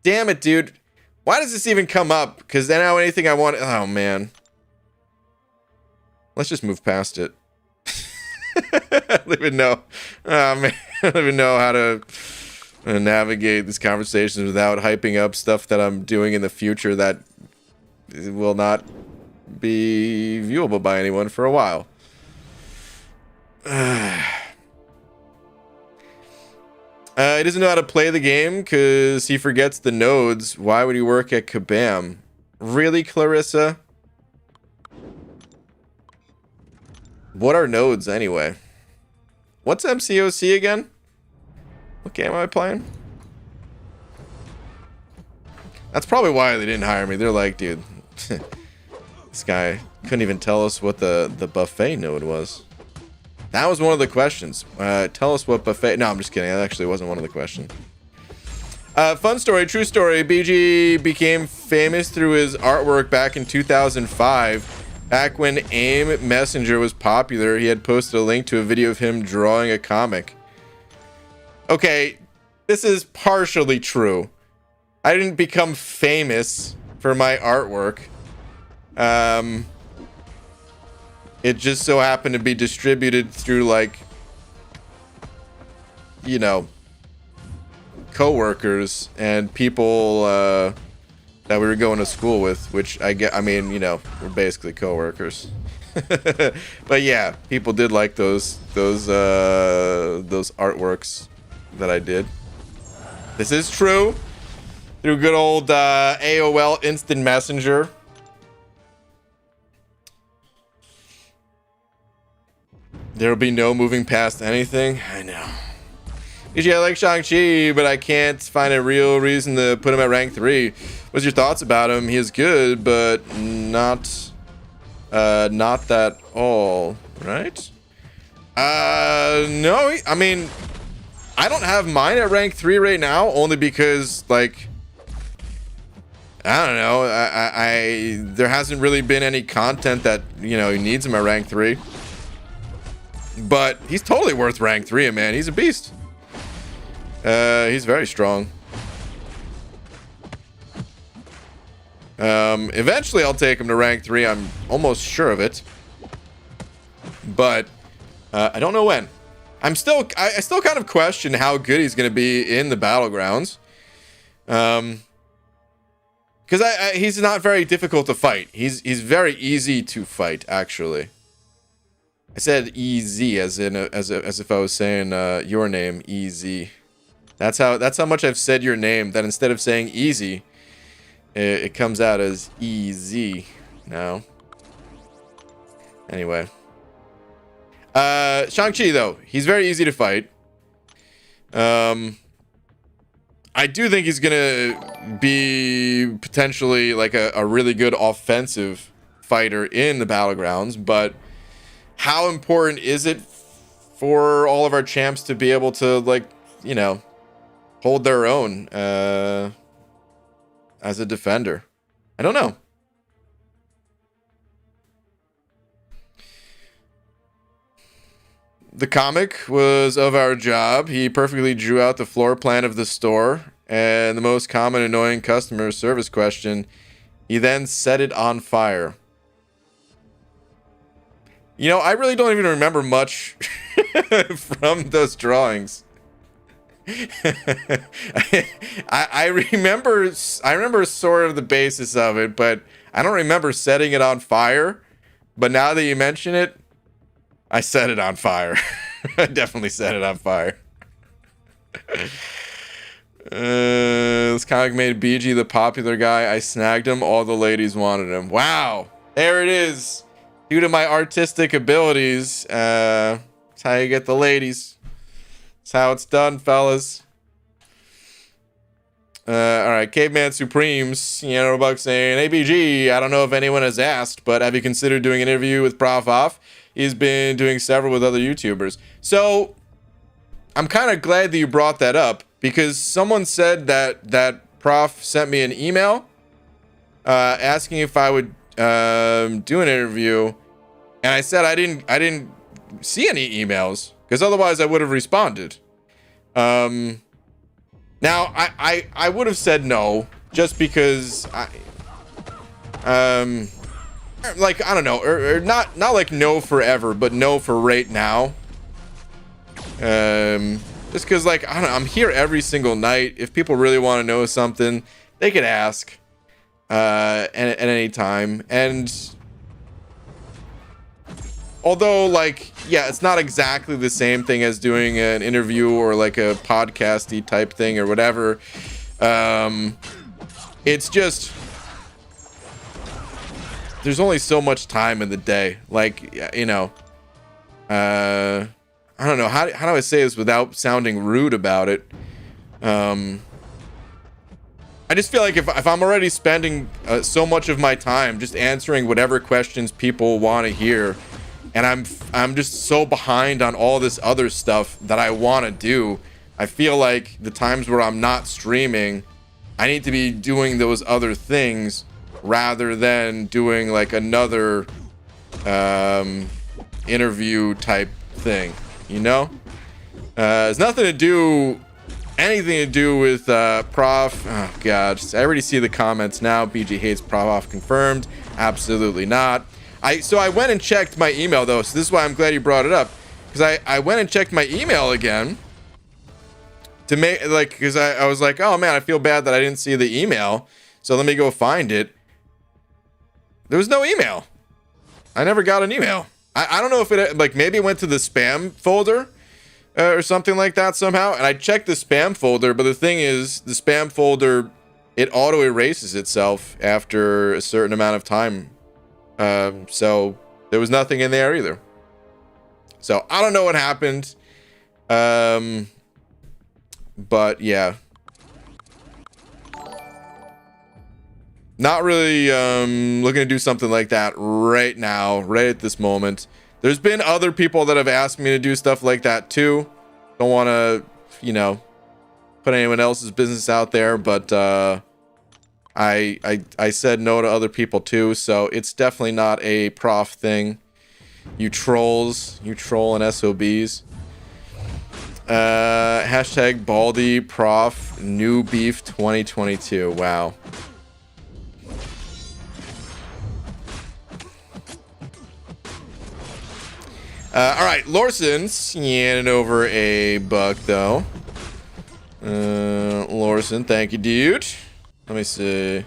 damn it, dude. Why does this even come up? Because then now anything I want... Oh, man. Let's just move past it. I don't even know. Oh, man. I don't even know how to navigate these conversations without hyping up stuff that I'm doing in the future that will not be viewable by anyone for a while. He doesn't know how to play the game because he forgets the nodes. Why would he work at Kabam? Really, Clarissa? What are nodes anyway? What's MCOC again? What game am I playing? That's probably why they didn't hire me. They're like, dude, this guy couldn't even tell us what the buffet node was. That was one of the questions. Tell us what buffet... No, I'm just kidding. That actually wasn't one of the questions. Fun story, true story. BG became famous through his artwork back in 2005. Back when AIM Messenger was popular, he had posted a link to a video of him drawing a comic. Okay, this is partially true. I didn't become famous for my artwork. It just so happened to be distributed through, like, you know, co-workers and people that we were going to school with, which I mean, you know, we're basically co-workers. But yeah, people did like those artworks that I did. This is true. Through good old AOL Instant Messenger. There'll be no moving past anything. I know. Usually I like Shang-Chi, but I can't find a real reason to put him at rank 3. What's your thoughts about him? He is good, but not that all, right? No, I mean, I don't have mine at rank 3 right now, only because, like, I don't know. There hasn't really been any content that, you know, needs him at rank 3. But he's totally worth rank 3, man. He's a beast. He's very strong. Eventually I'll take him to rank 3. I'm almost sure of it. But I don't know when. I still kind of question how good he's going to be in the Battlegrounds. Because he's not very difficult to fight. He's very easy to fight, actually. I said easy as if I was saying your name, easy. That's how much I've said your name, that instead of saying easy, it comes out as easy now. Anyway. Shang-Chi, though, he's very easy to fight. I do think he's gonna be potentially like a really good offensive fighter in the Battlegrounds, but how important is it for all of our champs to be able to, like, you know, hold their own as a defender? I don't know. The comic was of our job. He perfectly drew out the floor plan of the store and the most common annoying customer service question. He then set it on fire. You know, I really don't even remember much from those drawings. I remember sort of the basis of it, but I don't remember setting it on fire. But now that you mention it, I set it on fire. I definitely set it on fire. This comic made BG the popular guy. I snagged him. All the ladies wanted him. Wow. There it is. Due to my artistic abilities, that's how you get the ladies. That's how it's done, fellas. All right, Caveman Supremes, Buck saying, "Hey BG, I don't know if anyone has asked, but have you considered doing an interview with Prof Off? He's been doing several with other YouTubers." So I'm kind of glad that you brought that up, because someone said that Prof sent me an email asking if I would do an interview, and I said I didn't see any emails, because otherwise I would have responded. Now I would have said no, just because like, I don't know, or not like no forever, but no for right now. Just because, like, I don't know, I'm here every single night. If people really want to know something, they could ask at any time. And although, like, yeah, it's not exactly the same thing as doing an interview or like a podcasty type thing or whatever. It's just, there's only so much time in the day. Like, you know, I don't know, how do I say this without sounding rude about it? I just feel like if I'm already spending so much of my time just answering whatever questions people want to hear, and I'm just so behind on all this other stuff that I want to do, I feel like the times where I'm not streaming, I need to be doing those other things rather than doing like another interview type thing, you know? It's nothing to do, anything to do with Prof. Oh god, I already see the comments now. BG hates Prof Off confirmed. Absolutely not. So I went and checked my email though, so this is why I'm glad you brought it up, because I went and checked my email again to make, like, because I was like, oh man, I feel bad that I didn't see the email, so let me go find it. There was no email. I never got an email. I don't know if it, like, maybe it went to the spam folder or something like that somehow, and I checked the spam folder, but the thing is, the spam folder, it auto erases itself after a certain amount of time. So there was nothing in there either. So I don't know what happened. But yeah. Not really looking to do something like that right now, right at this moment. There's been other people that have asked me to do stuff like that too. Don't want to, you know, put anyone else's business out there, but I said no to other people too, so it's definitely not a Prof thing. You trolls, you troll and SOBs. Hashtag Baldy Prof New Beef 2022. Wow. All right, Lorson's handing over a buck though. Lorson, thank you, dude. Let me see.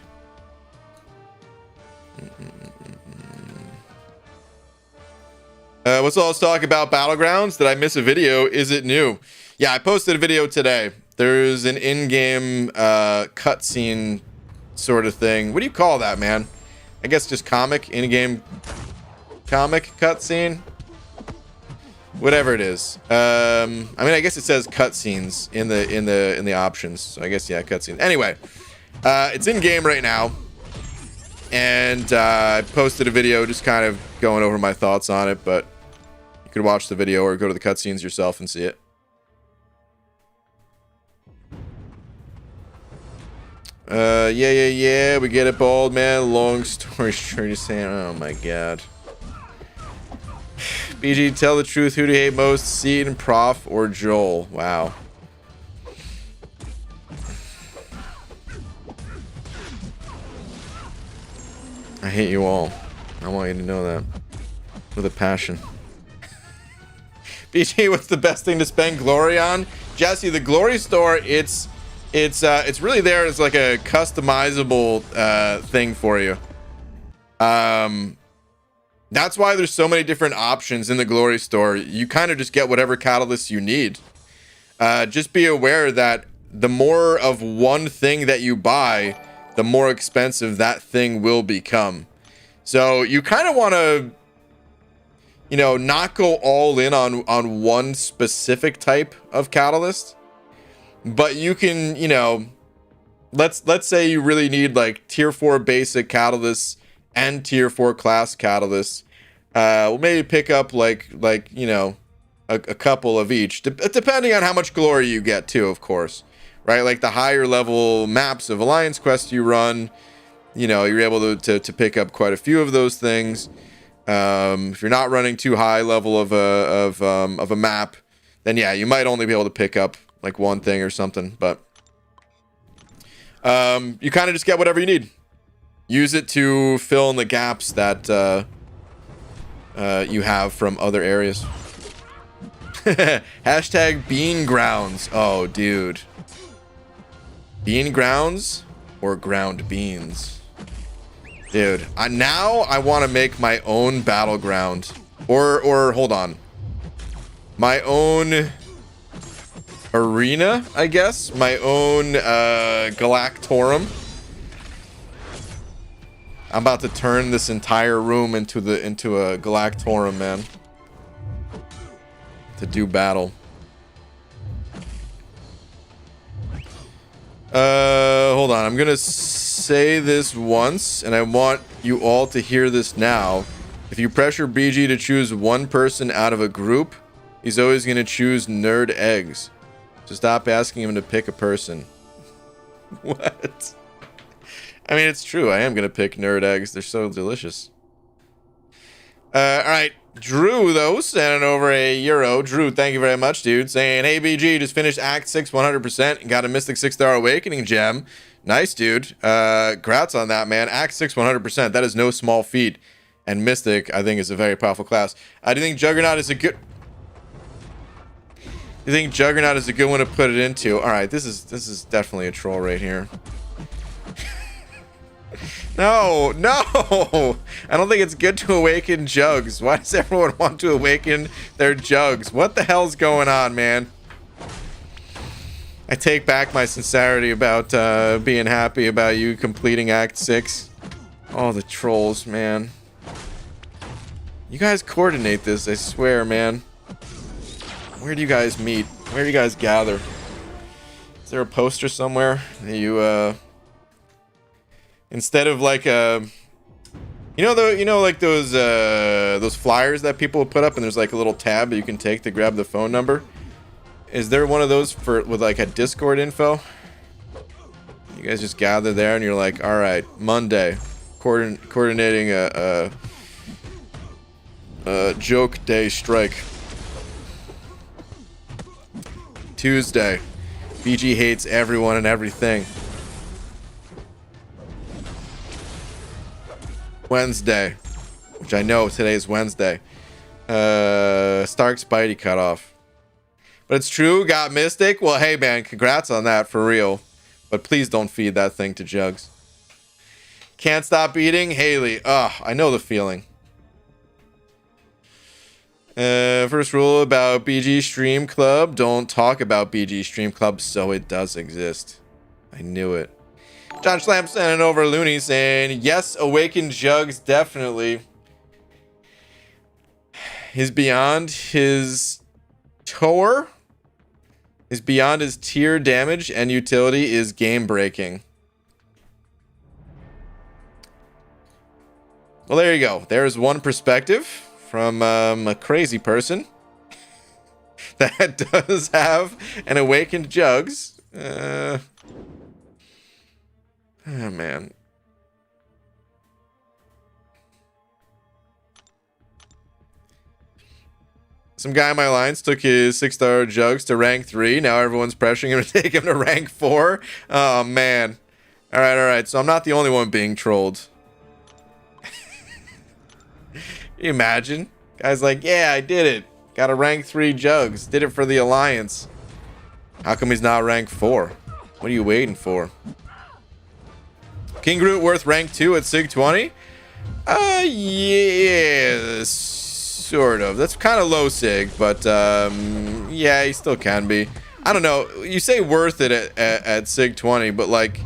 What's all this talk about Battlegrounds? Did I miss a video? Is it new? Yeah, I posted a video today. There's an in-game cutscene sort of thing. What do you call that, man? I guess just comic, in-game comic cutscene. Whatever it is. I mean, I guess it says cutscenes in the options. So I guess, yeah, cutscenes. Anyway, it's in game right now, and I posted a video just kind of going over my thoughts on it. But you could watch the video or go to the cutscenes yourself and see it. Yeah, we get it, bald man. Long story short, you're saying, oh my god. BG, tell the truth. Who do you hate most? Seed and Prof or Joel? Wow. I hate you all. I want you to know that. With a passion. BG, what's the best thing to spend glory on? Jesse, the glory store, it's really there as like a customizable thing for you. That's why there's so many different options in the glory store. You kind of just get whatever catalyst you need. Just be aware that the more of one thing that you buy, the more expensive that thing will become. So you kind of want to, you know, not go all in on one specific type of catalyst, but you can, you know, let's say you really need like tier 4 basic catalysts and tier 4 class catalysts. We'll maybe pick up like you know, a couple of each, depending on how much glory you get too, of course, right? Like the higher level maps of Alliance Quest you run, you know, you're able to pick up quite a few of those things. If you're not running too high level of a map, then yeah, you might only be able to pick up like one thing or something. But you kind of just get whatever you need. Use it to fill in the gaps that you have from other areas. Hashtag bean grounds. Oh, dude. Bean grounds or ground beans? Dude, now I want to make my own battleground. Or hold on. My own arena, I guess. My own Galactorum. I'm about to turn this entire room into a Galactorum, man. To do battle. Hold on. I'm gonna say this once, and I want you all to hear this now. If you pressure BG to choose one person out of a group, he's always gonna choose nerd eggs. So stop asking him to pick a person. What? I mean, it's true. I am going to pick nerd eggs. They're so delicious. All right. Drew, though, sending over a euro. Drew, thank you very much, dude. Saying, hey, BG, just finished Act 6 100% and got a Mystic 6-star Awakening gem. Nice, dude. Congrats on that, man. Act 6 100%. That is no small feat. And Mystic, I think, is a very powerful class. Do you think Juggernaut is a good... You think Juggernaut is a good one to put it into? All right, this is definitely a troll right here. No, I don't think it's good to awaken jugs. Why does everyone want to awaken their jugs? What the hell's going on, man? I take back my sincerity about being happy about you completing Act 6. Oh, the trolls, man. You guys coordinate this, I swear, man. Where do you guys meet? Where do you guys gather? Is there a poster somewhere that you instead of like like those flyers that people put up and there's like a little tab that you can take to grab the phone number? Is there one of those with like a Discord info? You guys just gather there and you're like, all right, Monday, coordinating a joke day strike. Tuesday, BG hates everyone and everything. Wednesday, which I know today is Wednesday. Stark Spidey cut off. But it's true, got Mystic. Well, hey man, congrats on that for real. But please don't feed that thing to Jugs. Can't stop eating, Haley. Ugh, I know the feeling. First rule about BG Stream Club: don't talk about BG Stream Club, so it does exist. I knew it. John Schlamp sending over Looney saying, yes, awaken Jugs, definitely. is beyond his tower, is beyond his tier damage, and utility is game breaking. Well, there you go. There's one perspective from a crazy person that does have an awakened Jugs. Oh, man. Some guy in my lines took his 6-star Jugs to rank 3. Now everyone's pressuring him to take him to rank 4. Oh, man. All right. So I'm not the only one being trolled. Can you imagine? Guy's like, yeah, I did it. Got a rank 3 Jugs. Did it for the Alliance. How come he's not rank 4? What are you waiting for? King Groot worth rank 2 at Sig 20? Yeah, sort of. That's kind of low Sig, but yeah, he still can be. I don't know. You say worth it at Sig 20, but like,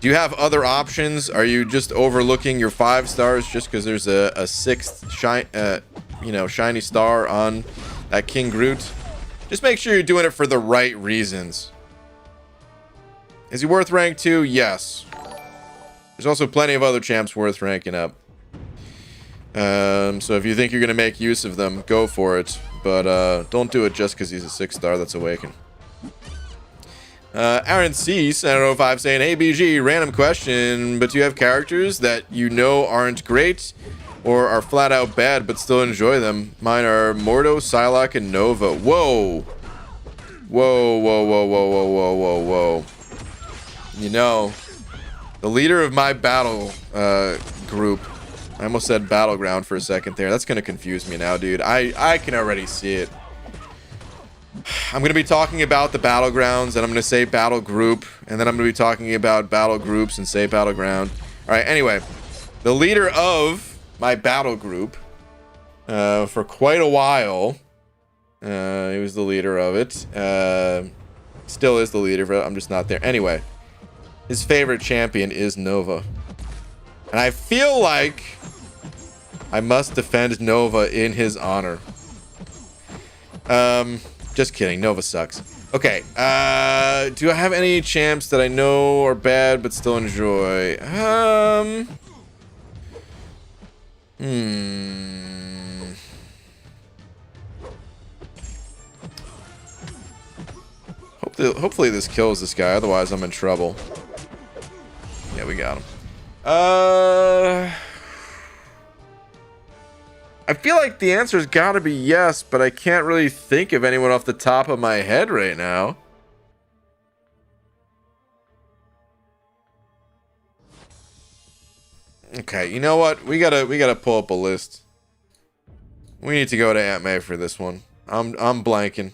do you have other options? Are you just overlooking your 5 stars just because there's a 6th shiny star on that King Groot? Just make sure you're doing it for the right reasons. Is he worth rank 2? Yes. There's also plenty of other champs worth ranking up. So if you think you're going to make use of them, go for it. But don't do it just because he's a 6-star that's awakened. Aaron Cease, I don't know if I'm saying, hey BG, random question, but do you have characters that you know aren't great or are flat out bad but still enjoy them? Mine are Mordo, Psylocke, and Nova. Whoa. Whoa. You know, the leader of my battle group, I almost said Battleground for a second there. That's going to confuse me now, dude. I can already see it. I'm going to be talking about the Battlegrounds, and I'm going to say Battle Group, and then I'm going to be talking about Battle Groups and say Battleground. All right, anyway, the leader of my battle group for quite a while, he was the leader of it, still is the leader of it, I'm just not there. Anyway, his favorite champion is Nova. And I feel like I must defend Nova in his honor. Just kidding. Nova sucks. Okay. Do I have any champs that I know are bad but still enjoy? Hopefully this kills this guy. Otherwise, I'm in trouble. Yeah, we got him. I feel like the answer's got to be yes, but I can't really think of anyone off the top of my head right now. Okay, you know what? We gotta pull up a list. We need to go to Aunt May for this one. I'm blanking.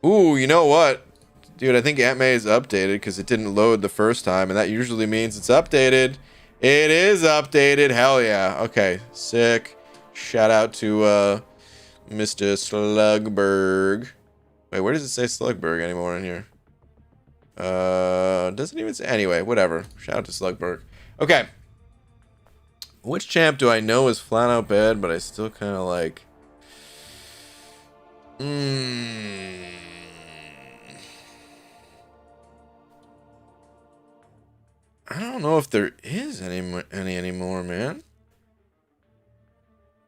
Ooh, you know what? Dude, I think Aunt May is updated because it didn't load the first time, and that usually means it's updated. It is updated. Hell yeah. Okay, sick. Shout out to Mr. Slugberg. Wait, where does it say Slugberg anymore in here? Doesn't even say. Anyway, whatever. Shout out to Slugberg. Okay. Which champ do I know is flat out bad, but I still kind of like? I don't know if there is any anymore, man.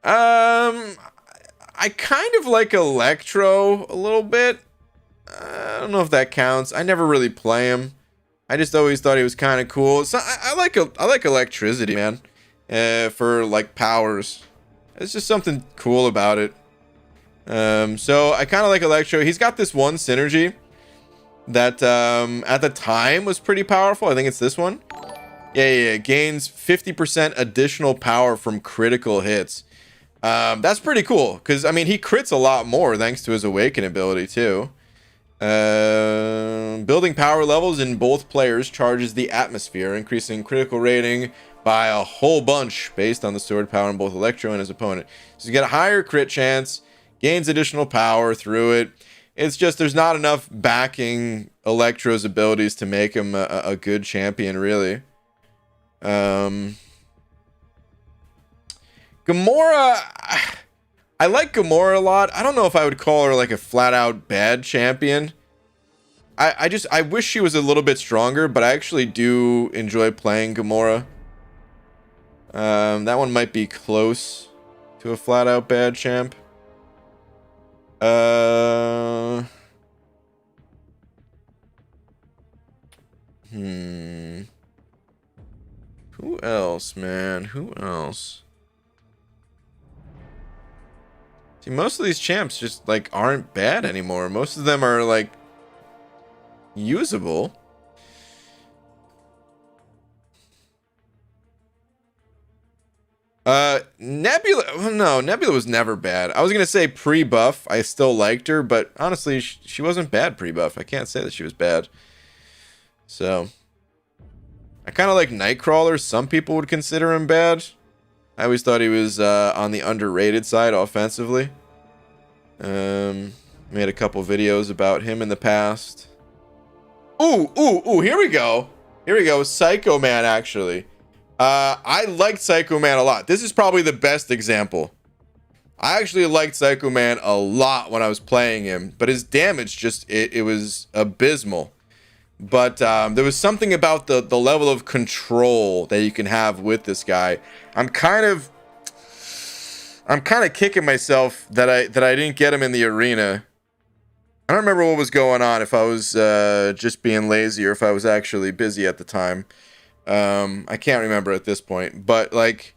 I kind of like Electro a little bit. I don't know if that counts. I never really play him. I just always thought he was kind of cool. So I like electricity, man. For like powers. It's just something cool about it. So I kind of like Electro. He's got this one synergy that at the time was pretty powerful. I think it's this one. Yeah. Gains 50% additional power from critical hits. That's pretty cool, because, I mean, he crits a lot more thanks to his Awaken ability, too. Building power levels in both players charges the atmosphere, increasing critical rating by a whole bunch based on the sword power in both Electro and his opponent. So you get a higher crit chance, gains additional power through it. It's just there's not enough backing Electro's abilities to make him a good champion, really. Gamora, I like Gamora a lot. I don't know if I would call her like a flat out bad champion. I wish she was a little bit stronger, but I actually do enjoy playing Gamora. That one might be close to a flat out bad champ. Who else, man? Who else? See, most of these champs just like aren't bad anymore. Most of them are like usable. Nebula. No, Nebula was never bad. I was gonna say pre-buff. I still liked her, but honestly, she wasn't bad pre-buff. I can't say that she was bad. So, I kind of like Nightcrawler. Some people would consider him bad. I always thought he was on the underrated side offensively. Made a couple videos about him in the past. Ooh, here we go. Here we go. Psycho Man, actually. I liked Psycho Man a lot. This is probably the best example. I actually liked Psycho Man a lot when I was playing him, but his damage just, it was abysmal. But there was something about the level of control that you can have with this guy. I'm kind of kicking myself that I didn't get him in the arena. I don't remember what was going on, if I was just being lazy or if I was actually busy at the time. I can't remember at this point, but like,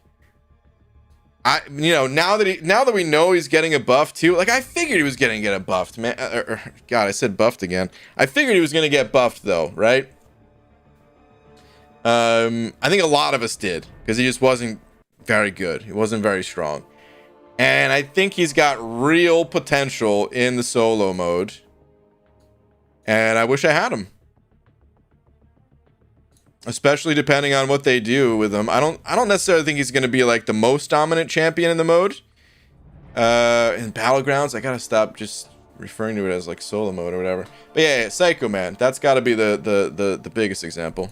now that we know he's getting a buff too, like I figured he was gonna get a buffed, man. God, I said buffed again. I figured he was gonna get buffed though, right? I think a lot of us did, because he just wasn't very good. He wasn't very strong. And I think he's got real potential in the solo mode. And I wish I had him. Especially depending on what they do with him. I don't necessarily think he's going to be like the most dominant champion in the mode. In Battlegrounds, I gotta stop just referring to it as like solo mode or whatever. But yeah, Psycho Man. That's got to be the biggest example.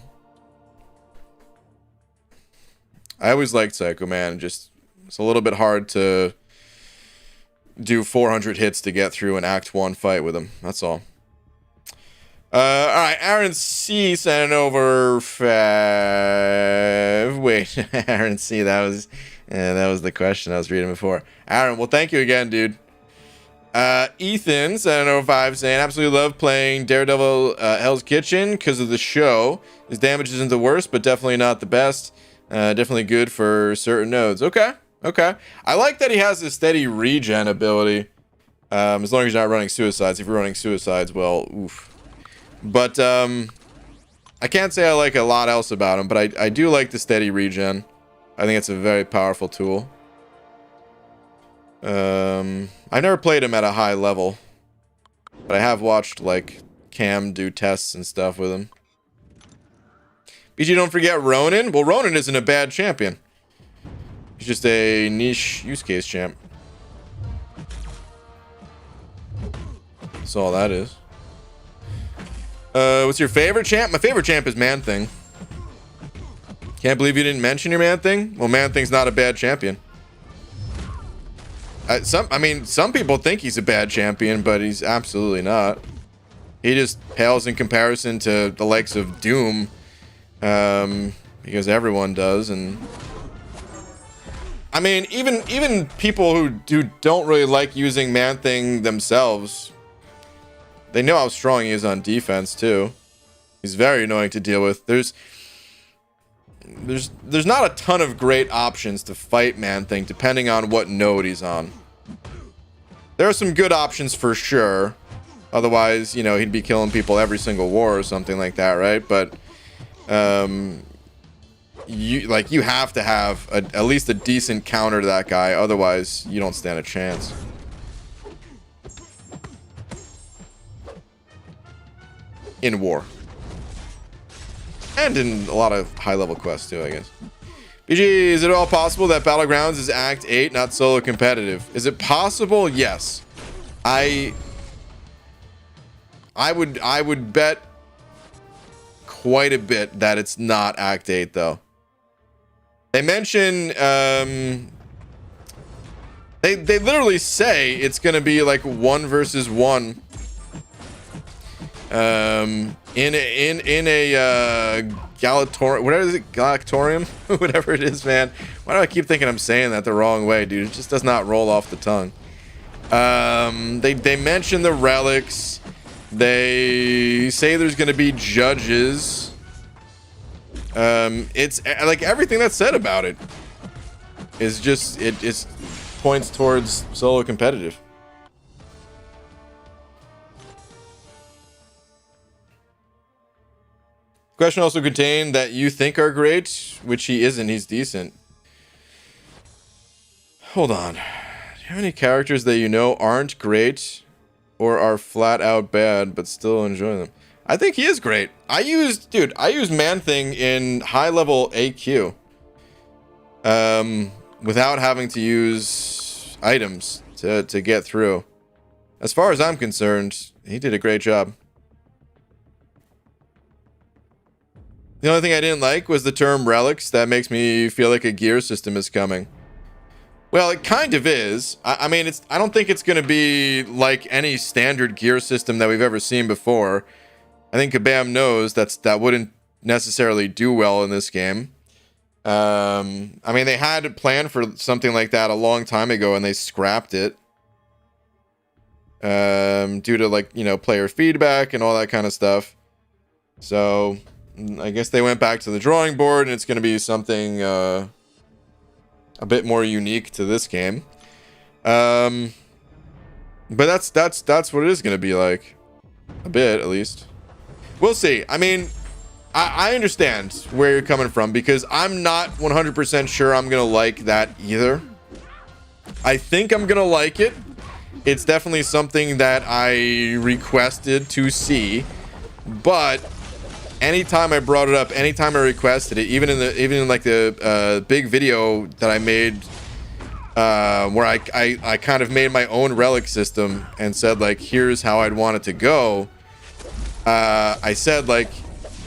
I always liked Psycho Man. Just, it's a little bit hard to do 400 hits to get through an Act 1 fight with him. That's all. Alright, Aaron C sent over 5. Wait, Aaron C, that was the question I was reading before. Aaron, well, thank you again, dude. Ethan sent over 5 saying, absolutely love playing Daredevil Hell's Kitchen because of the show. His damage isn't the worst, but definitely not the best. Definitely good for certain nodes. Okay. I like that he has a steady regen ability. As long as you're not running suicides. If you're running suicides, well, oof. But I can't say I like a lot else about him, but I do like the steady regen. I think it's a very powerful tool. I've never played him at a high level, but I have watched like Cam do tests and stuff with him. BG, don't forget Ronin. Well, Ronin isn't a bad champion. He's just a niche use case champ. That's all that is. What's your favorite champ? My favorite champ is Man-Thing. Can't believe you didn't mention your Man-Thing. Well, Man-Thing's not a bad champion. Some people think he's a bad champion, but he's absolutely not. He just pales in comparison to the likes of Doom, because everyone does. And I mean, even people who don't really like using Man-Thing themselves, they know how strong he is on defense too. He's very annoying to deal with. There's not a ton of great options to fight Man-Thing depending on what node he's on. There are some good options for sure. Otherwise, he'd be killing people every single war or something like that, right? But you have to have at least a decent counter to that guy. Otherwise, you don't stand a chance. In war. And in a lot of high-level quests, too, I guess. BG, is it all possible that Battlegrounds is Act 8, not solo competitive? Is it possible? Yes. I would bet quite a bit that it's not Act 8, though. They mention They literally say it's gonna be like 1 versus 1. In a Galator, whatever is it, Galactorium, whatever it is, man. Why do I keep thinking I'm saying that the wrong way, dude? It just does not roll off the tongue. They mention the relics. They say there's gonna be judges. It's like everything that's said about it is just it just points towards solo competitive. Question also contained that you think are great, which he isn't. He's decent. Hold on. Do you have any characters that you know aren't great or are flat out bad but still enjoy them? I think he is great. I used Man-Thing in high level AQ. Without having to use items to get through. As far as I'm concerned, he did a great job. The only thing I didn't like was the term relics. That makes me feel like a gear system is coming. Well, it kind of is. I mean, I don't think it's going to be like any standard gear system that we've ever seen before. I think Kabam knows that wouldn't necessarily do well in this game. I mean, they had a plan for something like that a long time ago, and they scrapped it. Due to, like, you know, player feedback and all that kind of stuff. So I guess they went back to the drawing board, and it's going to be something a bit more unique to this game. But that's what it is going to be like. A bit, at least. We'll see. I mean, I understand where you're coming from, because I'm not 100% sure I'm going to like that either. I think I'm going to like it. It's definitely something that I requested to see, but anytime I brought it up, anytime I requested it, even in like the big video that I made, where I kind of made my own relic system and said, like, here's how I'd want it to go. I said, like,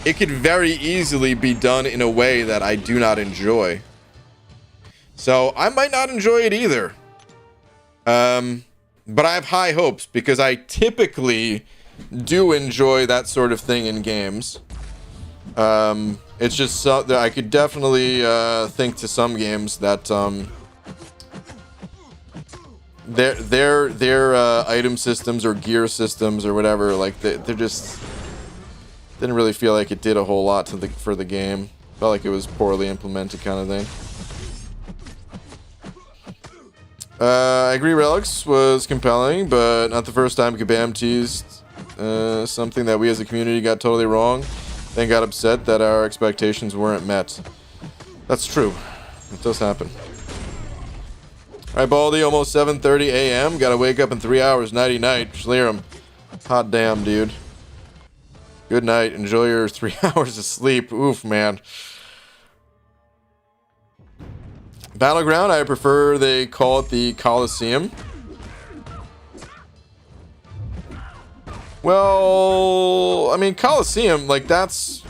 it could very easily be done in a way that I do not enjoy. So I might not enjoy it either. But I have high hopes, because I typically do enjoy that sort of thing in games. It's just so that I could definitely think to some games that their item systems or gear systems or whatever, like they're just didn't really feel like it did a whole lot for the game. Felt like it was poorly implemented, kind of thing. I agree Relics was compelling, but not the first time Kabam teased something that we as a community got totally wrong, then got upset that our expectations weren't met. That's true. It does happen. Alright, Baldy, almost 7:30 a.m. Gotta wake up in 3 hours. Nighty night. Schleerum. Hot damn, dude. Good night. Enjoy your 3 hours of sleep. Oof, man. Battleground, I prefer they call it the Coliseum. Well, I mean, Coliseum, like, that's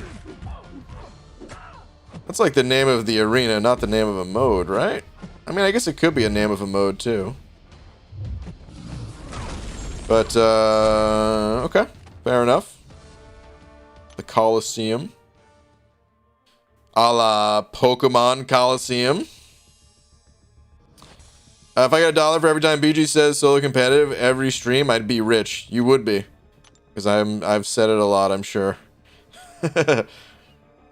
like the name of the arena, not the name of a mode, right? I mean, I guess it could be a name of a mode, too. But, okay. Fair enough. The Coliseum. A la Pokemon Coliseum. If I got $1 for every time BG says solo competitive every stream, I'd be rich. You would be. Because I've said it a lot, I'm sure.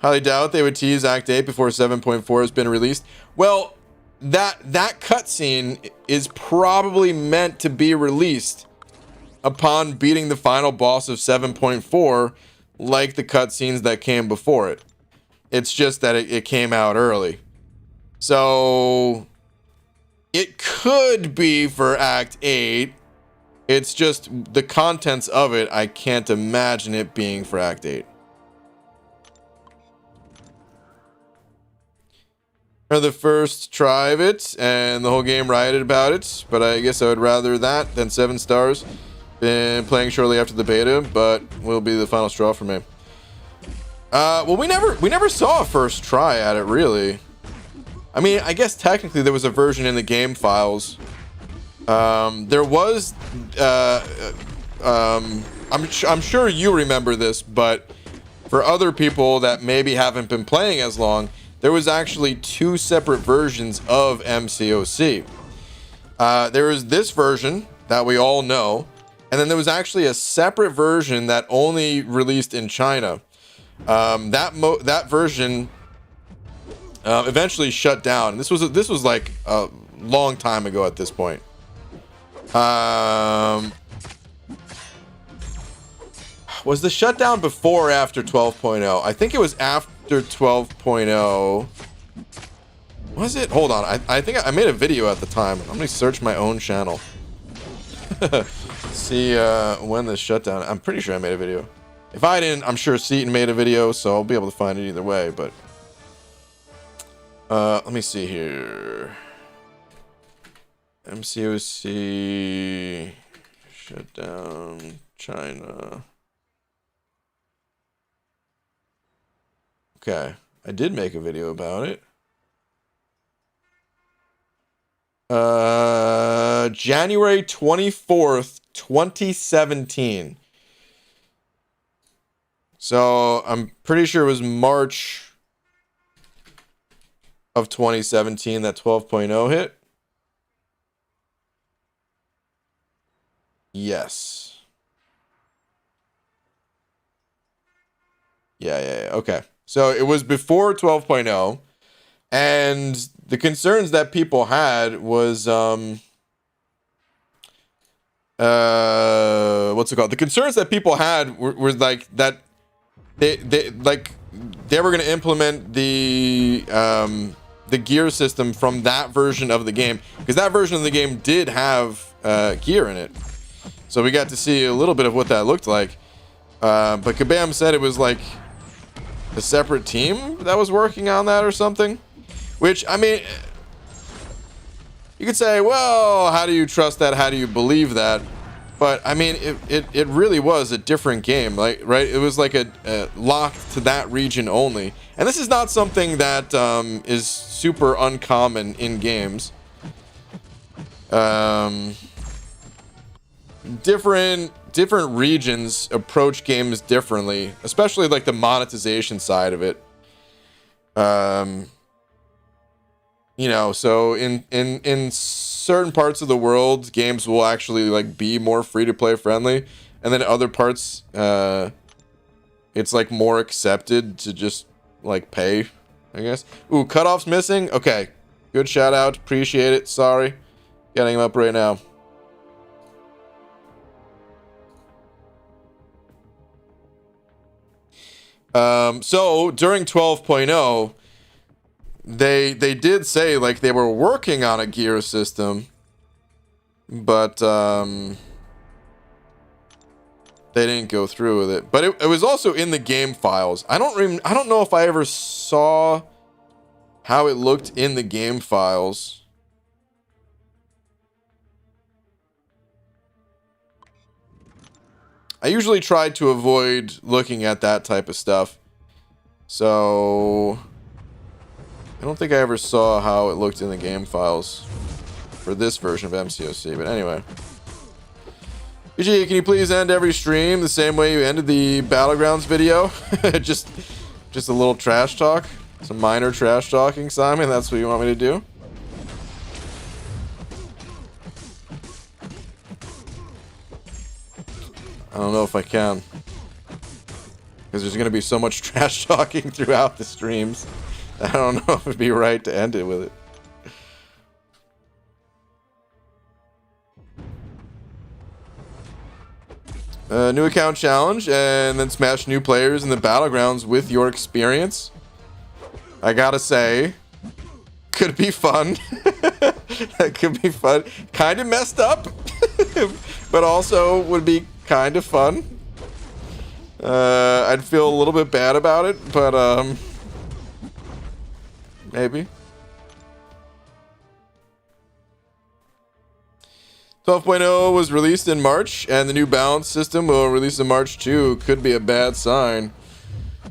Highly doubt they would tease Act 8 before 7.4 has been released. Well, that cutscene is probably meant to be released upon beating the final boss of 7.4, like the cutscenes that came before it. It's just that it came out early. So it could be for Act 8. It's just the contents of it, I can't imagine it being for Act 8. Or the first try of it, and the whole game rioted about it, but I guess I would rather that than 7 stars. Been playing shortly after the beta, but will be the final straw for me. Well, we never saw a first try at it, really. I mean, I guess technically there was a version in the game files There was, I'm sure you remember this, but for other people that maybe haven't been playing as long, there was actually 2 separate versions of MCOC. There was this version that we all know, and then there was actually a separate version that only released in China. That version eventually shut down. This was like a long time ago at this point. Was the shutdown before or after 12.0? I think it was after 12.0. Was it? Hold on. I think I made a video at the time. I'm gonna search my own channel. See when the shutdown. I'm pretty sure I made a video. If I didn't, I'm sure Seaton made a video, so I'll be able to find it either way. But let me see here. MCOC shutdown China. Okay, I did make a video about it. January 24th, 2017. So I'm pretty sure it was March of 2017 that 12.0 hit. Yes. Yeah. Okay. So it was before 12.0, and the concerns that people had was what's it called? The concerns that people had were like that they were going to implement the gear system from that version of the game, because that version of the game did have gear in it. So we got to see a little bit of what that looked like. But Kabam said it was like a separate team that was working on that or something. Which, I mean, you could say, well, how do you trust that? How do you believe that? But, I mean, it really was a different game, like, right? It was like a locked to that region only. And this is not something that is super uncommon in games. Different regions approach games differently, especially like the monetization side of it. You know, so in certain parts of the world, games will actually like be more free to play friendly, and then other parts, it's like more accepted to just like pay, I guess. Ooh, cutoff's missing. Okay, good shout out, appreciate it. Sorry, getting him up right now. So during 12.0, they did say like they were working on a gear system, but they didn't go through with it. But it was also in the game files. I don't know if I ever saw how it looked in the game files. I usually try to avoid looking at that type of stuff. So I don't think I ever saw how it looked in the game files for this version of MCOC. But anyway. BG, can you please end every stream the same way you ended the Battlegrounds video? just a little trash talk? Some minor trash talking, Simon? That's what you want me to do? I don't know if I can, because there's going to be so much trash talking throughout the streams. I don't know if it'd be right to end it with it. New account challenge, and then smash new players in the Battlegrounds with your experience. I gotta say, could be fun. That could be fun. Kind of messed up, but also would be kind of fun. I'd feel a little bit bad about it, but maybe. 12.0 was released in March, and the new balance system will release in March too. Could be a bad sign.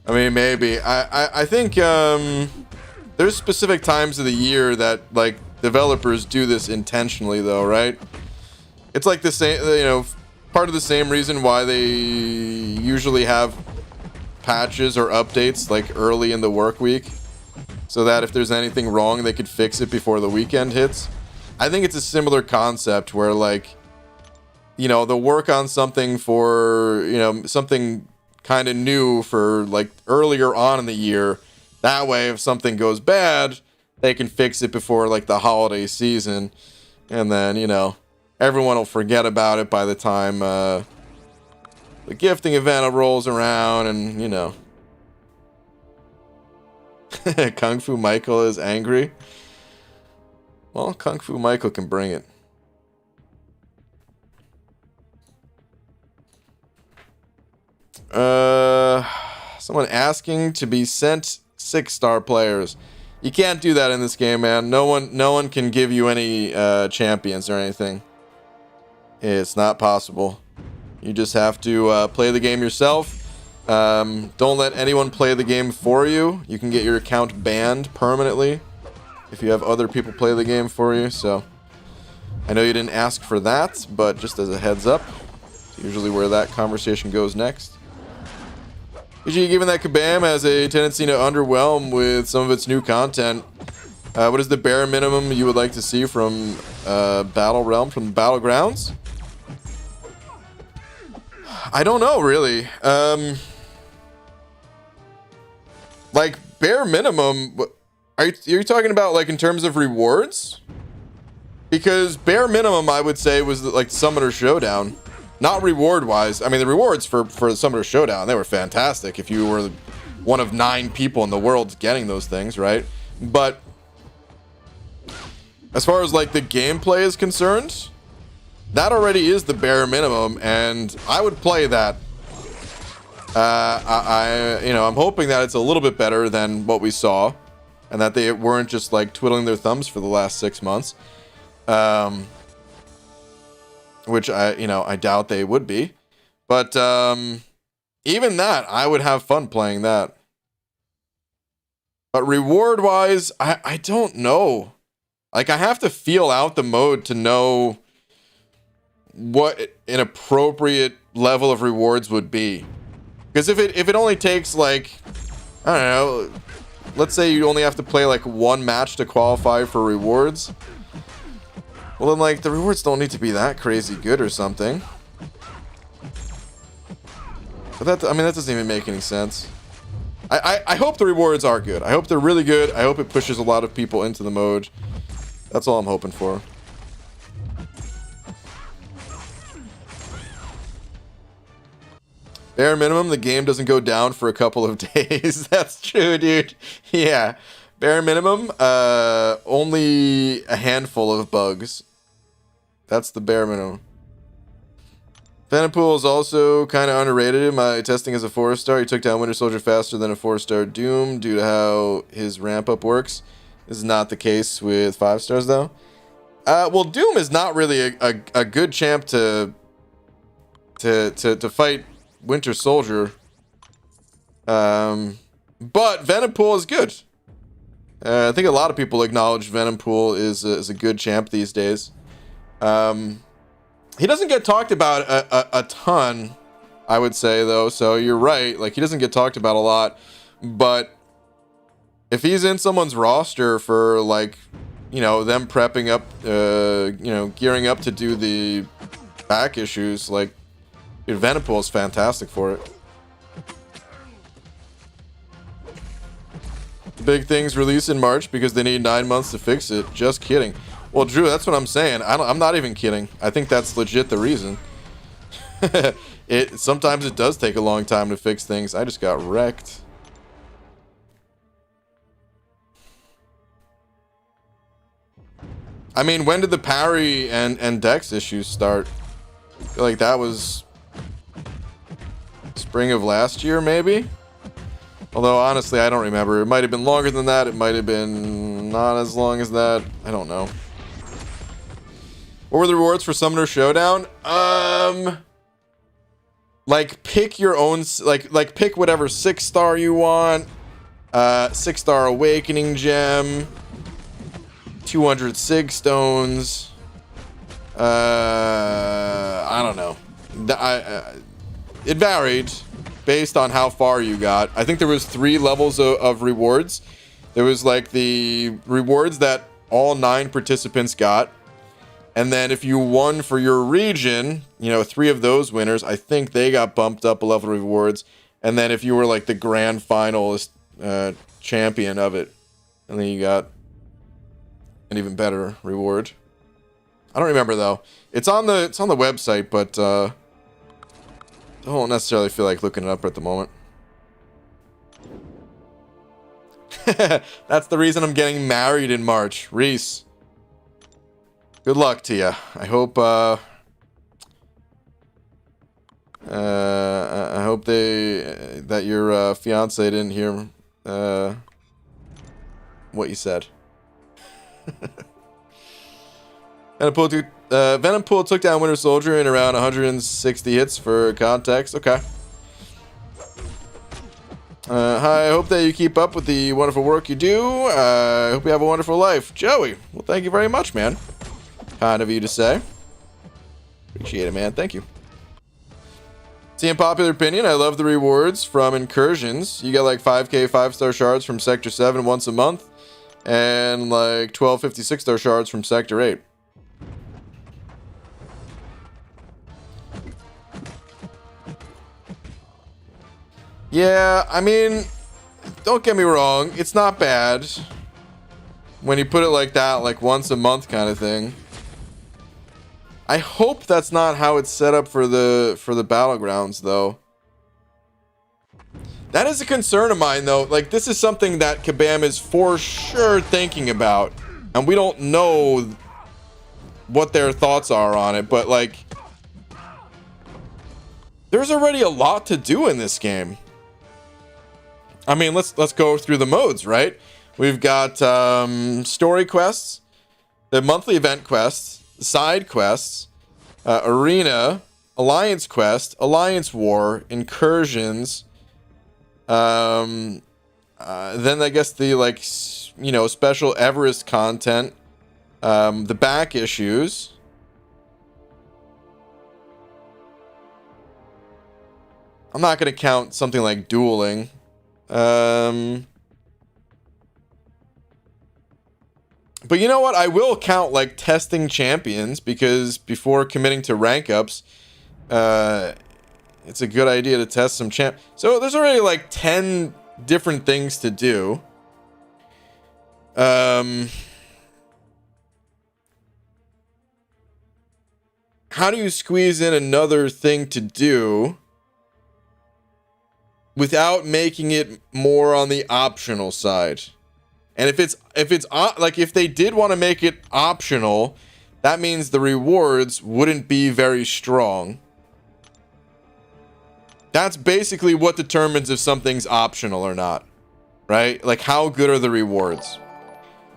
I mean, maybe. I think there's specific times of the year that like developers do this intentionally, though, right? It's like the same, you know, part of the same reason why they usually have patches or updates like early in the work week, so that if there's anything wrong, they could fix it before the weekend hits. I think it's a similar concept where, like, you know, they'll work on something for, you know, something kind of new for like earlier on in the year. That way, if something goes bad, they can fix it before like the holiday season. And then, you know, everyone will forget about it by the time the gifting event rolls around, and, you know. Kung Fu Michael is angry. Well, Kung Fu Michael can bring it. Someone asking to be sent 6-star players. You can't do that in this game, man. No one can give you any champions or anything. It's not possible. You just have to play the game yourself. Don't let anyone play the game for you. You can get your account banned permanently if you have other people play the game for you. So I know you didn't ask for that, but just as a heads up, it's usually where that conversation goes next. Usually, given that Kabam has a tendency to underwhelm with some of its new content, what is the bare minimum you would like to see from Battle Realm, from Battlegrounds? I don't know, really. Like, bare minimum, are you talking about, like, in terms of rewards? Because bare minimum, I would say, was like Summoner Showdown. Not reward-wise. I mean, the rewards for the Summoner Showdown, they were fantastic if you were one of 9 people in the world getting those things, right? But as far as, like, the gameplay is concerned, that already is the bare minimum, and I would play that. You know, I'm hoping that it's a little bit better than what we saw, and that they weren't just, like, twiddling their thumbs for the last 6 months. Which I doubt they would be. But even that, I would have fun playing that. But reward-wise, I don't know. Like, I have to feel out the mode to know what an appropriate level of rewards would be. Because if it only takes, like, I don't know, let's say you only have to play like 1 match to qualify for rewards. Well, then, like, the rewards don't need to be that crazy good or something. But that, I mean, that doesn't even make any sense. I hope the rewards are good. I hope they're really good. I hope it pushes a lot of people into the mode. That's all I'm hoping for. Bare minimum, the game doesn't go down for a couple of days. That's true, dude. Yeah. Bare minimum, only a handful of bugs. That's the bare minimum. Venompool is also kind of underrated in my testing as a 4-star. He took down Winter Soldier faster than a 4-star Doom due to how his ramp-up works. This is not the case with 5 stars, though. Well, Doom is not really a good champ to fight Winter Soldier. But Venompool is good. I think a lot of people acknowledge Venompool is a good champ these days. He doesn't get talked about a ton, I would say, though. So you're right. Like, he doesn't get talked about a lot. But if he's in someone's roster for, like, you know, them prepping up, you know, gearing up to do the back issues, like, dude, Venompool is fantastic for it. Big things release in March because they need 9 months to fix it. Just kidding. Well, Drew, that's what I'm saying. I'm not even kidding. I think that's legit the reason. Sometimes it does take a long time to fix things. I just got wrecked. I mean, when did the parry and dex issues start? I feel like that was spring of last year, maybe? Although, honestly, I don't remember. It might have been longer than that. It might have been not as long as that. I don't know. What were the rewards for Summoner Showdown? Like, pick your own... Like pick whatever 6-star you want. 6-star Awakening Gem. 200 Sig Stones. I don't know. It varied based on how far you got. I think there was 3 levels of rewards. There was like the rewards that all 9 participants got. And then if you won for your region, you know, 3 of those winners, I think they got bumped up a level of rewards. And then if you were like the grand finalist champion of it, and then you got an even better reward. I don't remember though. It's on the website, but I don't necessarily feel like looking it up at the moment. That's the reason I'm getting married in March, Reese. Good luck to you. I hope I hope that your fiance didn't hear what you said. Venom Pool took down Winter Soldier in around 160 hits for context. Okay. Hi, I hope that you keep up with the wonderful work you do. I hope you have a wonderful life. Joey, well, thank you very much, man. Kind of you to say. Appreciate it, man. Thank you. See, unpopular opinion, I love the rewards from incursions. You get like 5k 5-star shards from Sector 7 once a month. And like 12 56-star shards from Sector 8. Yeah, I mean, don't get me wrong, it's not bad when you put it like that, like once a month kind of thing. I hope that's not how it's set up for the Battlegrounds though. That is a concern of mine though. Like, this is something that Kabam is for sure thinking about, and we don't know what their thoughts are on it, but like, there's already a lot to do in this game. I mean, let's go through the modes, right? We've got story quests, the monthly event quests, side quests, arena, alliance quest, alliance war, incursions. Then I guess the, like, you know, special Everest content, the back issues. I'm not going to count something like dueling. But you know what? I will count like testing champions, because before committing to rank ups, it's a good idea to test some champ. So there's already like 10 different things to do. How do you squeeze in another thing to do without making it more on the optional side? And if they did want to make it optional, that means the rewards wouldn't be very strong. That's basically what determines if something's optional or not, right? Like, how good are the rewards?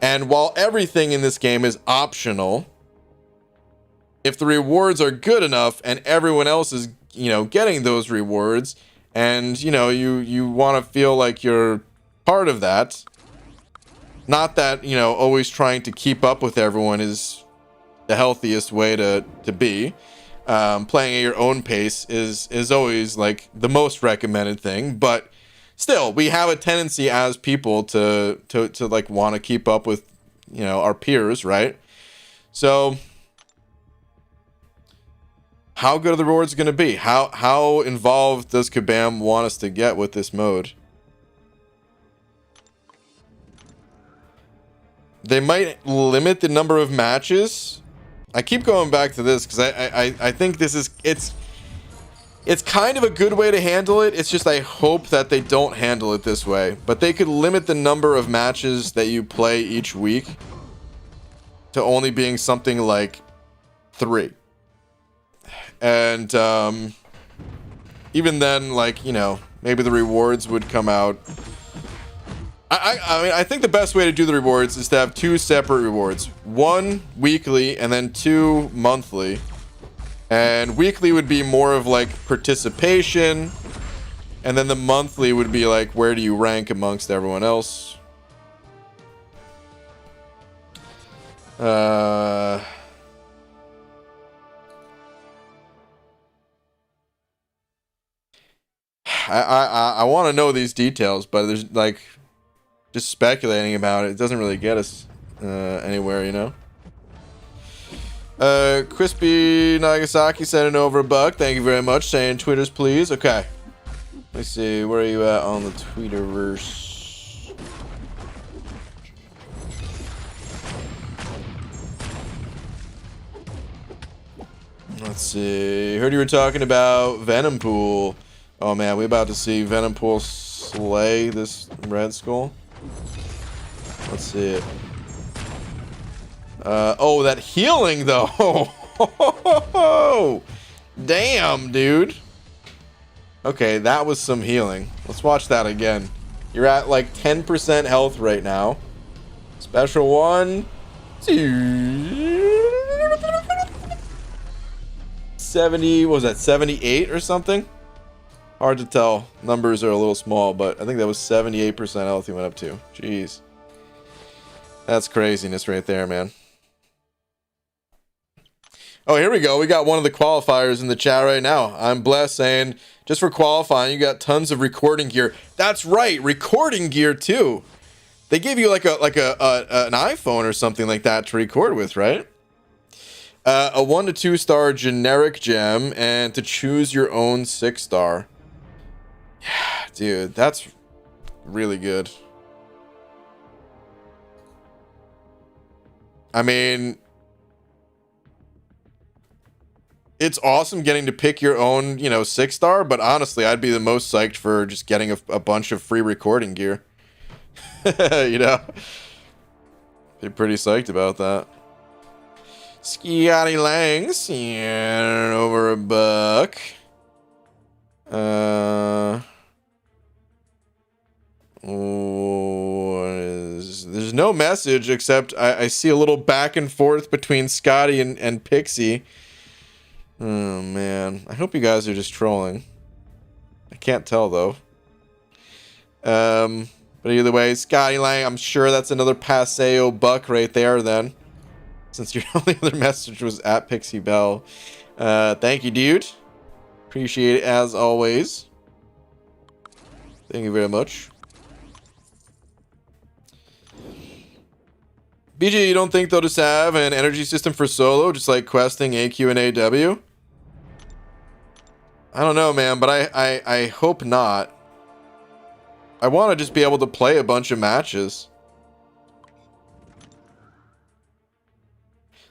And while everything in this game is optional, if the rewards are good enough and everyone else is, you know, getting those rewards, and, you know, you want to feel like you're part of that. Not that, you know, always trying to keep up with everyone is the healthiest way to be. Playing at your own pace is always, like, the most recommended thing. But still, we have a tendency as people to like, want to keep up with, you know, our peers, right? So, how good are the rewards going to be? How involved does Kabam want us to get with this mode? They might limit the number of matches. I keep going back to this because I think this is it's kind of a good way to handle it. It's just I hope that they don't handle it this way. But they could limit the number of matches that you play each week to only being something like 3. And even then, like, you know, maybe the rewards would come out. I mean, I think the best way to do the rewards is to have 2 separate rewards. 1 weekly and then 2 monthly. And weekly would be more of like participation. And then the monthly would be like, where do you rank amongst everyone else? I want to know these details, but there's like just speculating about it. It doesn't really get us anywhere, you know. Crispy Nagasaki sending over $1. Thank you very much. Saying Twitters, please. Okay. Let's see. Where are you at on the Twitterverse? Let's see. Heard you were talking about Venompool. Oh man, we about to see Venompool slay this Red Skull. Let's see it. Oh, that healing though. Damn, dude. Okay, that was some healing. Let's watch that again. You're at like 10% health right now. Special 1, 2. 70, what was that, 78 or something? Hard to tell. Numbers are a little small, but I think that was 78% health he went up to. Jeez. That's craziness right there, man. Oh, here we go. We got one of the qualifiers in the chat right now. I'm blessed saying, just for qualifying, you got tons of recording gear. That's right, recording gear too. They give you like an iPhone or something like that to record with, right? A 1 to 2 star generic gem, and to choose your own 6-star. Yeah, dude, that's really good. I mean, it's awesome getting to pick your own, you know, 6-star, but honestly, I'd be the most psyched for just getting a bunch of free recording gear. You know? Be pretty psyched about that. Scotty Langs, yeah, over $1. There's no message except I see a little back and forth between Scotty and Pixie. Oh man, I hope you guys are just trolling. I can't tell though. But either way, Scotty Lang, I'm sure that's another Paseo buck right there then. Since your only other message was at Pixie Bell. Thank you, dude. Appreciate it as always. Thank you very much. BG, you don't think they'll just have an energy system for solo, just like questing AQ and AW? I don't know, man, but I hope not. I want to just be able to play a bunch of matches.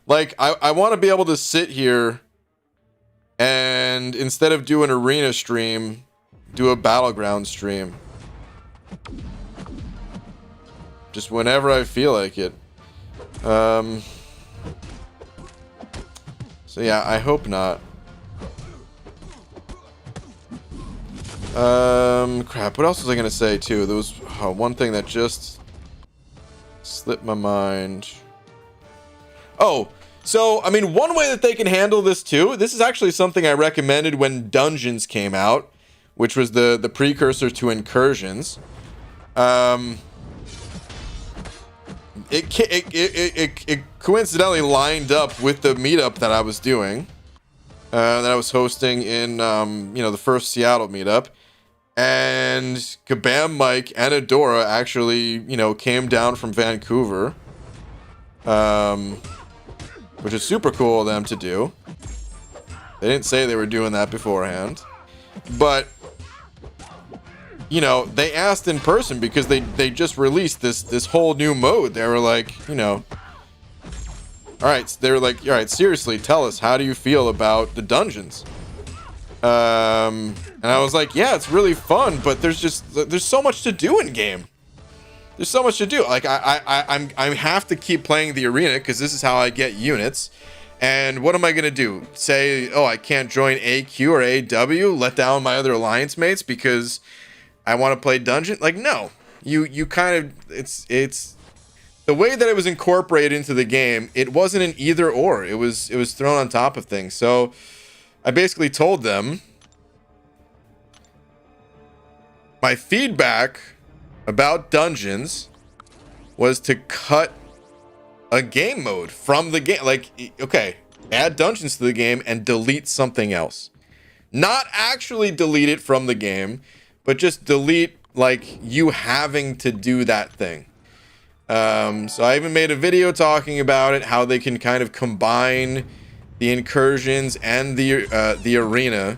Like, I want to be able to sit here and instead of do an arena stream, do a Battlegrounds stream. Just whenever I feel like it. So yeah, I hope not. Crap, what else was I gonna say too? There was one thing that just slipped my mind. Oh, so, I mean, one way that they can handle this too, this is actually something I recommended when Dungeons came out, which was the precursor to Incursions. It coincidentally lined up with the meetup that I was doing, that I was hosting in, you know, the first Seattle meetup. And Kabam Mike and Adora actually, you know, came down from Vancouver. Which is super cool of them to do. They didn't say they were doing that beforehand. But, you know, they asked in person because they just released this whole new mode. They were like, you know... Alright, they were like, alright, seriously, tell us, how do you feel about the dungeons? And I was like, yeah, it's really fun, but there's so much to do in game. There's so much to do. Like I have to keep playing the arena because this is how I get units. And what am I gonna do? Say, oh, I can't join AQ or AW, let down my other alliance mates because I want to play dungeon? Like, no. You kind of it's the way that it was incorporated into the game. It wasn't an either or. It was thrown on top of things. So I basically told them my feedback about dungeons was to cut a game mode from the game. Like, okay, add dungeons to the game and delete something else. Not actually delete it from the game, but just delete like you having to do that thing. So I even made a video talking about it, how they can kind of combine the incursions and the arena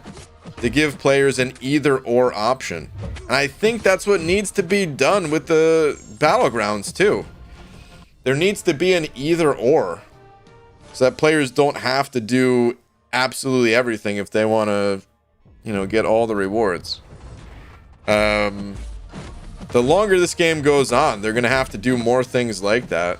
to give players an either or option. And I think that's what needs to be done with the Battlegrounds too. There needs to be an either or, so that players don't have to do absolutely everything if they want to, you know, get all the rewards. The longer this game goes on, they're going to have to do more things like that.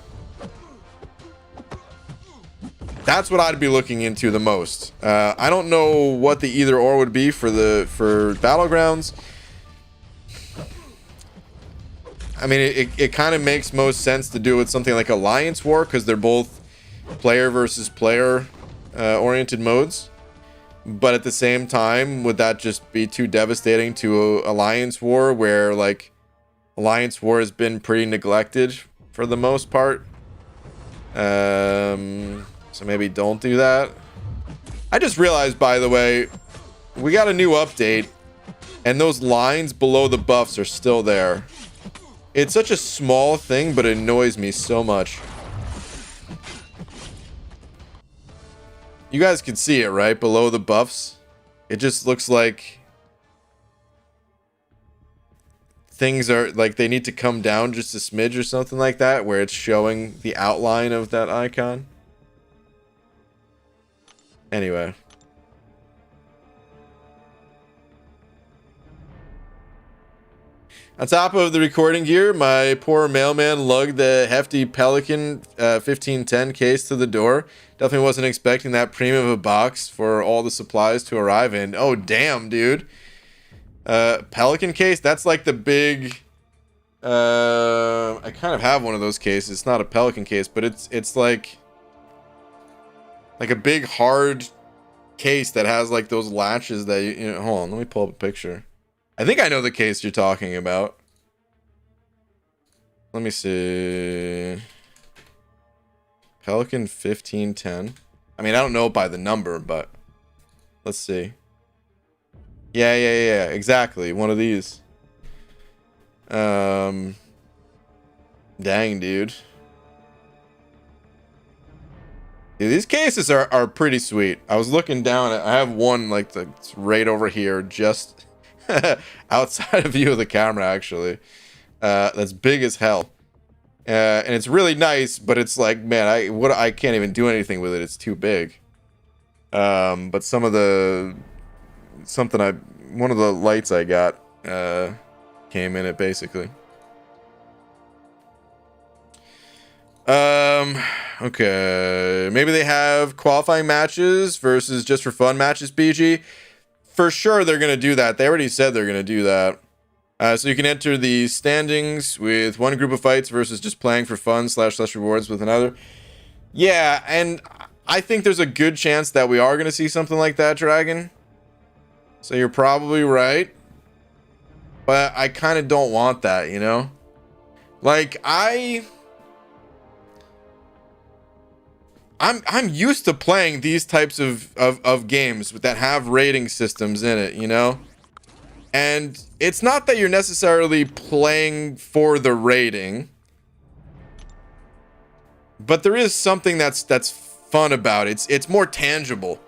That's what I'd be looking into the most. I don't know what the either or would be for Battlegrounds. I mean, it kind of makes most sense to do with something like Alliance War, because they're both player versus player oriented modes. But at the same time, would that just be too devastating to Alliance War, where like Alliance War has been pretty neglected for the most part? So maybe don't do that. I just realized, by the way, we got a new update, and those lines below the buffs are still there. It's such a small thing, but it annoys me so much. You guys can see it, right? Below the buffs. It just looks like things are like they need to come down just a smidge or something like that, where it's showing the outline of that icon. Anyway. On top of the recording gear, my poor mailman lugged the hefty Pelican 1510 case to the door. Definitely wasn't expecting that premium of a box for all the supplies to arrive in. Oh, damn, dude. Pelican case? That's like the big... I kind of have one of those cases. It's not a Pelican case, but it's like a big hard case that has like those latches that you know. Hold on, let me pull up a picture. I think I know the case you're talking about. Let me see. Pelican 1510. I mean, I don't know it by the number, but let's see. Yeah, exactly. One of these. Dang, dude. Yeah, these cases are pretty sweet. I was looking down at, I have one like that's right over here, just outside of view of the camera, actually. That's big as hell. And it's really nice, but it's like, man, I can't even do anything with it. It's too big. But one of the lights I got came in it basically. Okay, maybe they have qualifying matches versus just for fun matches, BG. For sure they're gonna do that. They already said they're gonna do that. So you can enter the standings with one group of fights versus just playing for fun / rewards with another. Yeah, and I think there's a good chance that we are gonna see something like that, Dragon. So you're probably right. But I kind of don't want that, you know? Like, I'm used to playing these types of games that have rating systems in it, you know? And it's not that you're necessarily playing for the rating, but there is something that's fun about it. It's more tangible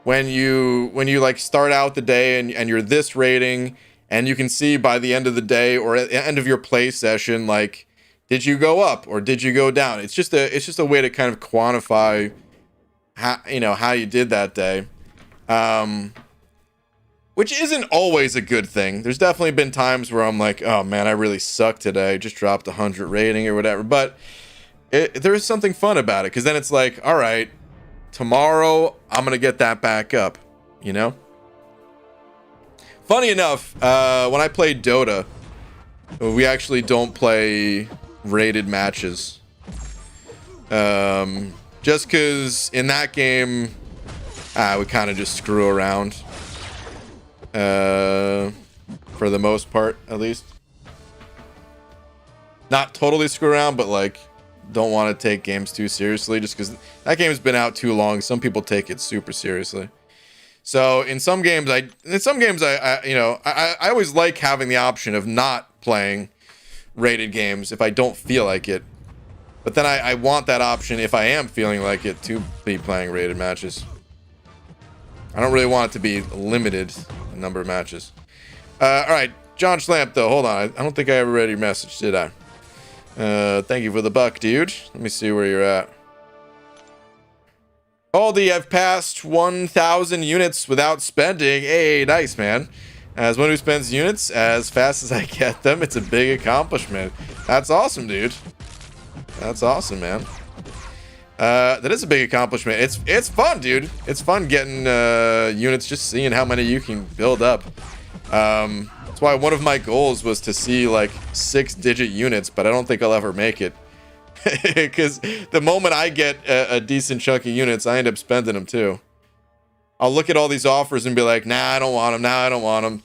when you like start out the day and you're this rating, and you can see by the end of the day or at the end of your play session, like, did you go up or did you go down? It's just a way to kind of quantify how you did that day. Which isn't always a good thing. There's definitely been times where I'm like, oh man, I really suck today. I just dropped 100 rating or whatever. But there is something fun about it, because then it's like, all right, tomorrow I'm going to get that back up, you know? Funny enough, when I play Dota, we actually don't play rated matches. Just because in that game, we kind of just screw around. For the most part, at least. Not totally screw around, but like, don't want to take games too seriously, just because that game's been out too long. Some people take it super seriously. So in some games, I you know, I always like having the option of not playing rated games if I don't feel like it. But then I want that option if I am feeling like it to be playing rated matches. I don't really want it to be limited number of matches. All right, John Schlamp though. Hold on, I don't think I ever read your message, did I? Thank you for the buck, dude. Let me see where you're at. Aldi, I've passed 1,000 units without spending. Hey, nice, man. As one who spends units as fast as I get them, it's a big accomplishment. That's awesome, dude. That's awesome, man. That is a big accomplishment. It's fun, dude. It's fun getting units, just seeing how many you can build up. That's why one of my goals was to see like 6-digit units, but I don't think I'll ever make it. Because the moment I get a decent chunk of units, I end up spending them too. I'll look at all these offers and be like, nah, I don't want them. Nah, I don't want them.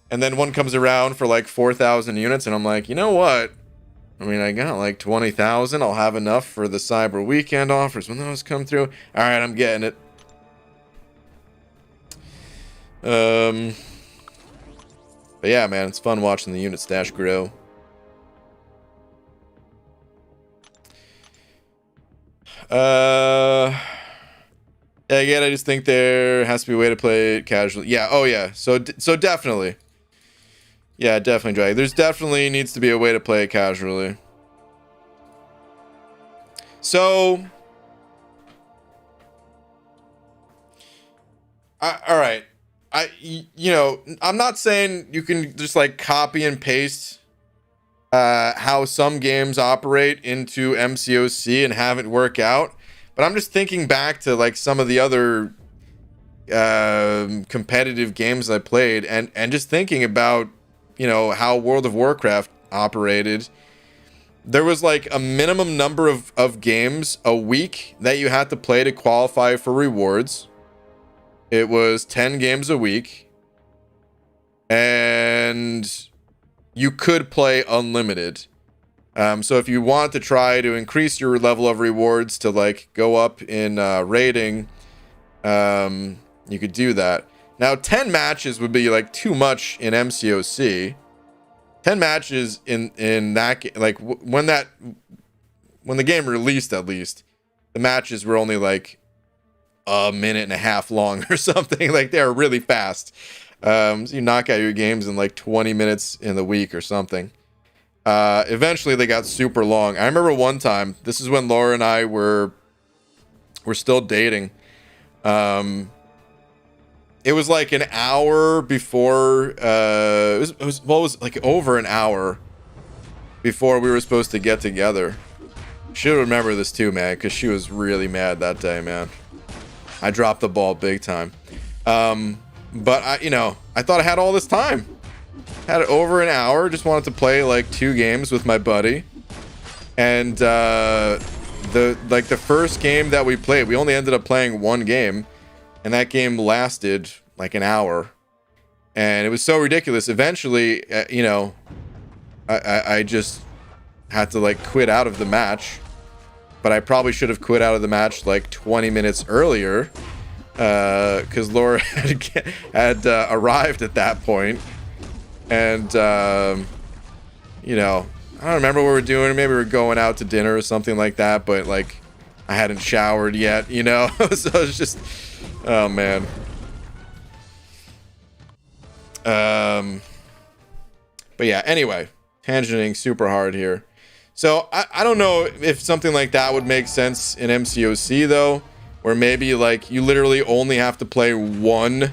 And then one comes around for like 4,000 units, and I'm like, you know what? I mean, I got like 20,000. I'll have enough for the Cyber Weekend offers when those come through. All right, I'm getting it. But yeah, man, it's fun watching the unit stash grow. Again, I just think there has to be a way to play it casually. Yeah, oh yeah. So definitely. Yeah, definitely, Drag. There's definitely needs to be a way to play it casually. So, all right. You know, I'm not saying you can just like copy and paste how some games operate into MCOC and have it work out. But I'm just thinking back to like some of the other competitive games I played and just thinking about, you know, how World of Warcraft operated. There was like a minimum number of games a week that you had to play to qualify for rewards. It was 10 games a week. And you could play unlimited. So if you want to try to increase your level of rewards to like go up in rating, you could do that. Now 10 matches would be like too much in MCOC. 10 matches in that like when the game released, at least the matches were only like a minute and a half long or something. Like they were really fast. So you knock out your games in like 20 minutes in the week or something. Eventually they got super long. I remember one time, this is when Laura and I were still dating. It was like an hour before, it was like over an hour before we were supposed to get together. She'll remember this too, man, because she was really mad that day, man. I dropped the ball big time. But I thought I had all this time. Had it over an hour. Just wanted to play like 2 games with my buddy. And the first game that we played, we only ended up playing 1 game, and that game lasted like an hour. And it was so ridiculous. Eventually, I just had to like quit out of the match. But I probably should have quit out of the match like 20 minutes earlier, because Laura had arrived at that point. And, I don't remember what we were doing. Maybe we were going out to dinner or something like that. But, like, I hadn't showered yet, So it's just... Oh, man. But, yeah, anyway. Tangenting super hard here. So, I don't know if something like that would make sense in MCOC, though. Where maybe, like, you literally only have to play 1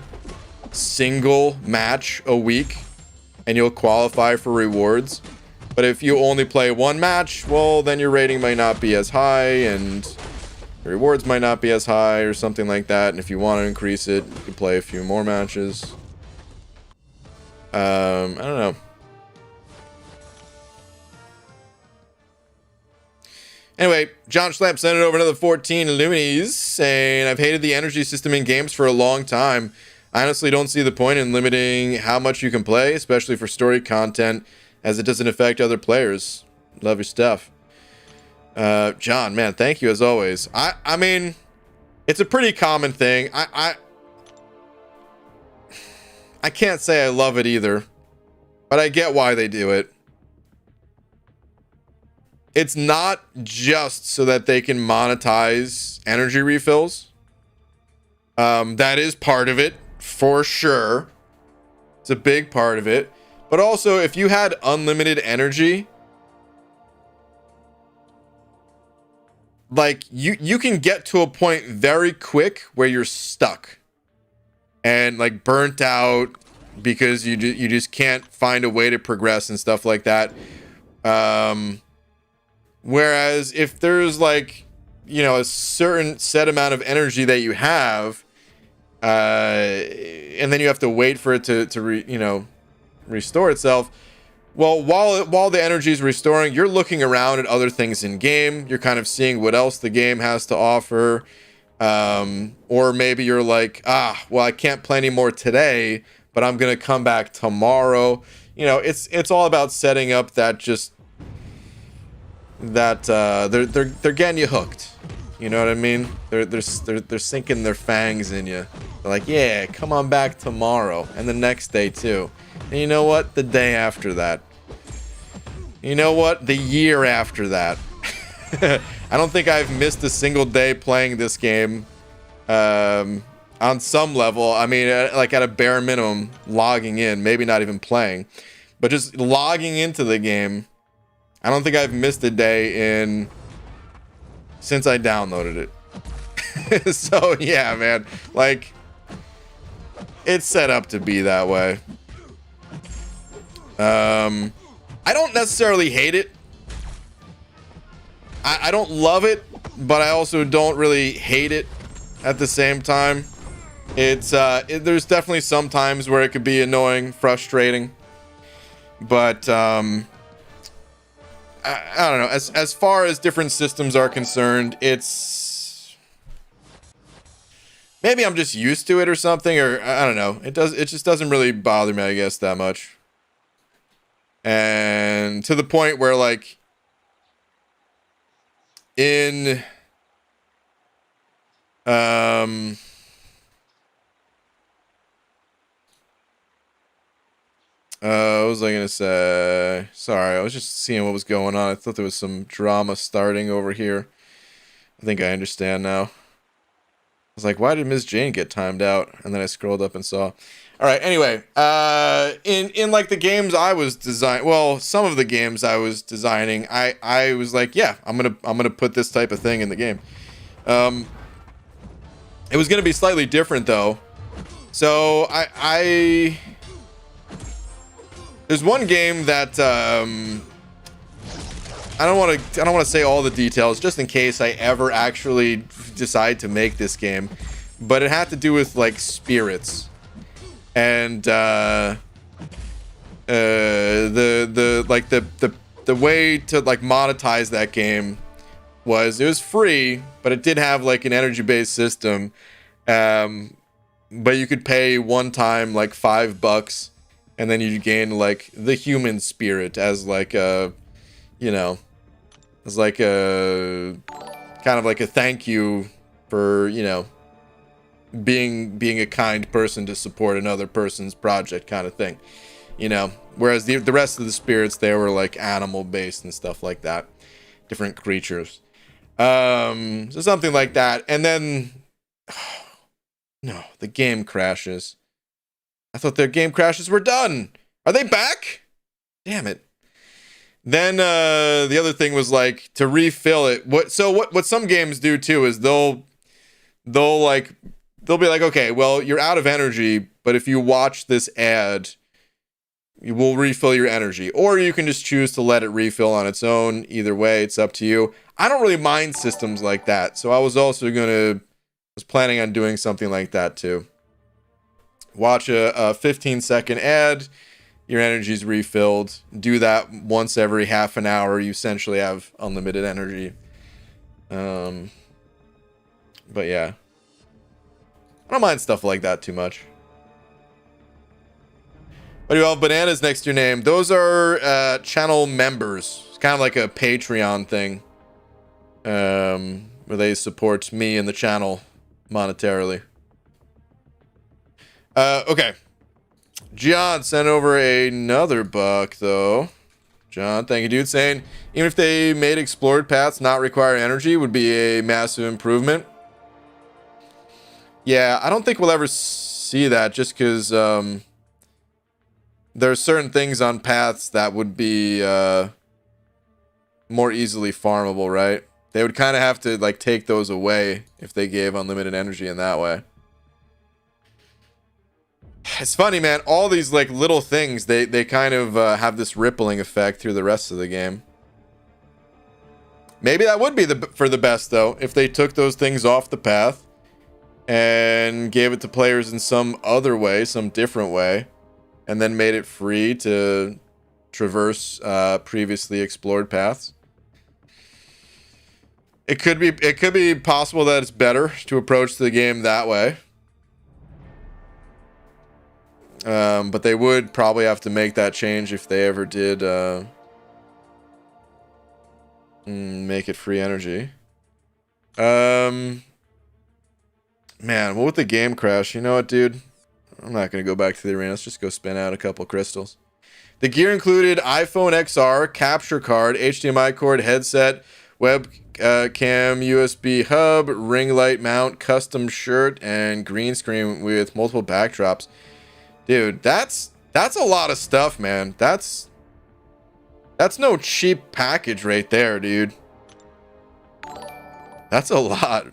single match a week. And you'll qualify for rewards. But if you only play 1 match, well, then your rating might not be as high, and your rewards might not be as high, or something like that. And if you want to increase it, you can play a few more matches. I don't know. Anyway, John Schlamp sent it over another 14 Illuminis, saying, I've hated the energy system in games for a long time. I honestly don't see the point in limiting how much you can play, especially for story content, as it doesn't affect other players. Love your stuff. John, man, thank you as always. I mean, it's a pretty common thing. I can't say I love it either, but I get why they do it. It's not just so that they can monetize energy refills. That is part of it, for sure. It's a big part of it. But also, if you had unlimited energy, like, you can get to a point very quick where you're stuck. And, like, burnt out because you just can't find a way to progress and stuff like that. Whereas if there's, like, you know, a certain set amount of energy that you have, and then you have to wait for it to restore itself. Well, while the energy is restoring, you're looking around at other things in game. You're kind of seeing what else the game has to offer. Or maybe you're like, well, I can't play anymore today, but I'm gonna come back tomorrow. You know, it's all about setting up that they're getting you hooked. You know what I mean? They're sinking their fangs in you. They're like, yeah, come on back tomorrow, and the next day too. And you know what? The day after that. You know what? The year after that. I don't think I've missed a single day playing this game. On some level, I mean, like at a bare minimum, logging in, maybe not even playing, but just logging into the game. I don't think I've missed a day since I downloaded it. So yeah, man, like, it's set up to be that way. I don't necessarily hate it. I don't love it, but I also don't really hate it at the same time. It's there's definitely some times where it could be annoying, frustrating, but I don't know. As far as different systems are concerned, it's maybe I'm just used to it or something, or I don't know. It just doesn't really bother me, I guess, that much. And to the point where, like, in what was I gonna say? Sorry, I was just seeing what was going on. I thought there was some drama starting over here. I think I understand now. I was like, why did Ms. Jane get timed out? And then I scrolled up and saw. All right, anyway, in like the games I was some of the games I was designing, I was like, yeah, I'm gonna put this type of thing in the game. It was gonna be slightly different though. So there's one game that I don't want to say all the details just in case I ever actually decide to make this game, but it had to do with like spirits. And the way to like monetize that game was it was free, but it did have like an energy based system. But you could pay one time like $5, and then you gain like the human spirit as like a, you know, as like a kind of like a thank you for, you know, being a kind person to support another person's project kind of thing, you know. Whereas the rest of the spirits, they were like animal based and stuff like that, different creatures. So something like that. And then no, the game crashes. I thought their game crashes were done. Are they back? Damn it. Then the other thing was like to refill it. What some games do too is they'll be like, okay, well, you're out of energy, but if you watch this ad, you will refill your energy. Or you can just choose to let it refill on its own. Either way, it's up to you. I don't really mind systems like that. So I was also planning on doing something like that too. Watch a 15-second ad, your energy's refilled. Do that once every half an hour. You essentially have unlimited energy. But yeah. I don't mind stuff like that too much. But you have bananas next to your name. Those are channel members. It's kind of like a Patreon thing. Where they support me and the channel monetarily. Okay. John sent over another buck, though. John, thank you, dude. Saying, even if they made explored paths not require energy, would be a massive improvement. Yeah, I don't think we'll ever see that, just because there are certain things on paths that would be more easily farmable, right? They would kind of have to like take those away if they gave unlimited energy in that way. It's funny, man. All these like little things, they kind of have this rippling effect through the rest of the game. Maybe that would be for the best, though, if they took those things off the path and gave it to players in some other way, some different way, and then made it free to traverse previously explored paths. It could be possible that it's better to approach the game that way. But they would probably have to make that change if they ever did make it free energy. Man, what with the game crash? You know what, dude? I'm not going to go back to the arena. Let's just go spin out a couple crystals. The gear included iPhone XR, capture card, HDMI cord, headset, webcam, USB hub, ring light mount, custom shirt, and green screen with multiple backdrops. Dude, that's a lot of stuff, man. That's no cheap package right there, dude. That's a lot.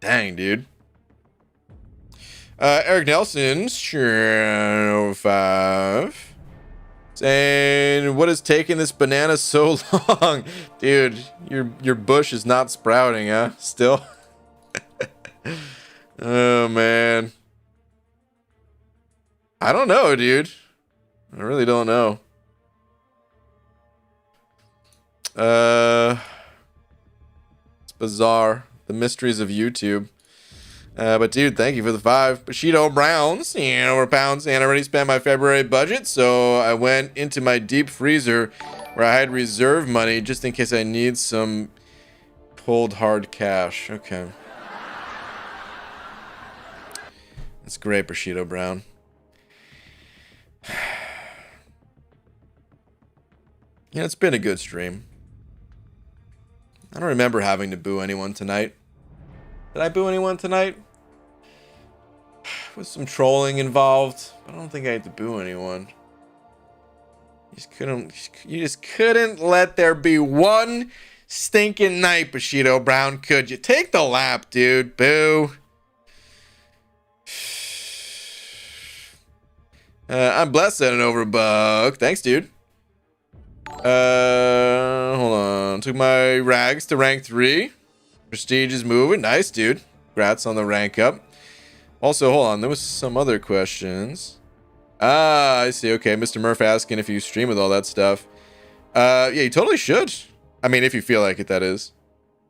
Dang, dude. Eric Nelson, sure, 5. Saying, what is taking this banana so long? Dude, your bush is not sprouting, huh? Still? Oh, man. I don't know, dude. I really don't know. It's bizarre. The mysteries of YouTube. But dude, thank you for the 5. Bushido Browns, over pounds, and I already spent my February budget, so I went into my deep freezer where I had reserve money just in case I need some cold hard cash. Okay. That's great, Bushido Brown. Yeah, it's been a good stream. I don't remember having to boo anyone tonight. Did I boo anyone tonight? With some trolling involved. I don't think I had to boo anyone. You just couldn't let there be one stinking night, Bushido Brown, could you? Take the lap, dude. Boo. I'm blessed at an overbuck. Thanks, dude. Hold on. Took my rags to rank 3. Prestige is moving. Nice, dude. Congrats on the rank up. Also, hold on. There was some other questions. Ah, I see. Okay, Mr. Murph asking if you stream with all that stuff. Yeah, you totally should. I mean, if you feel like it, that is.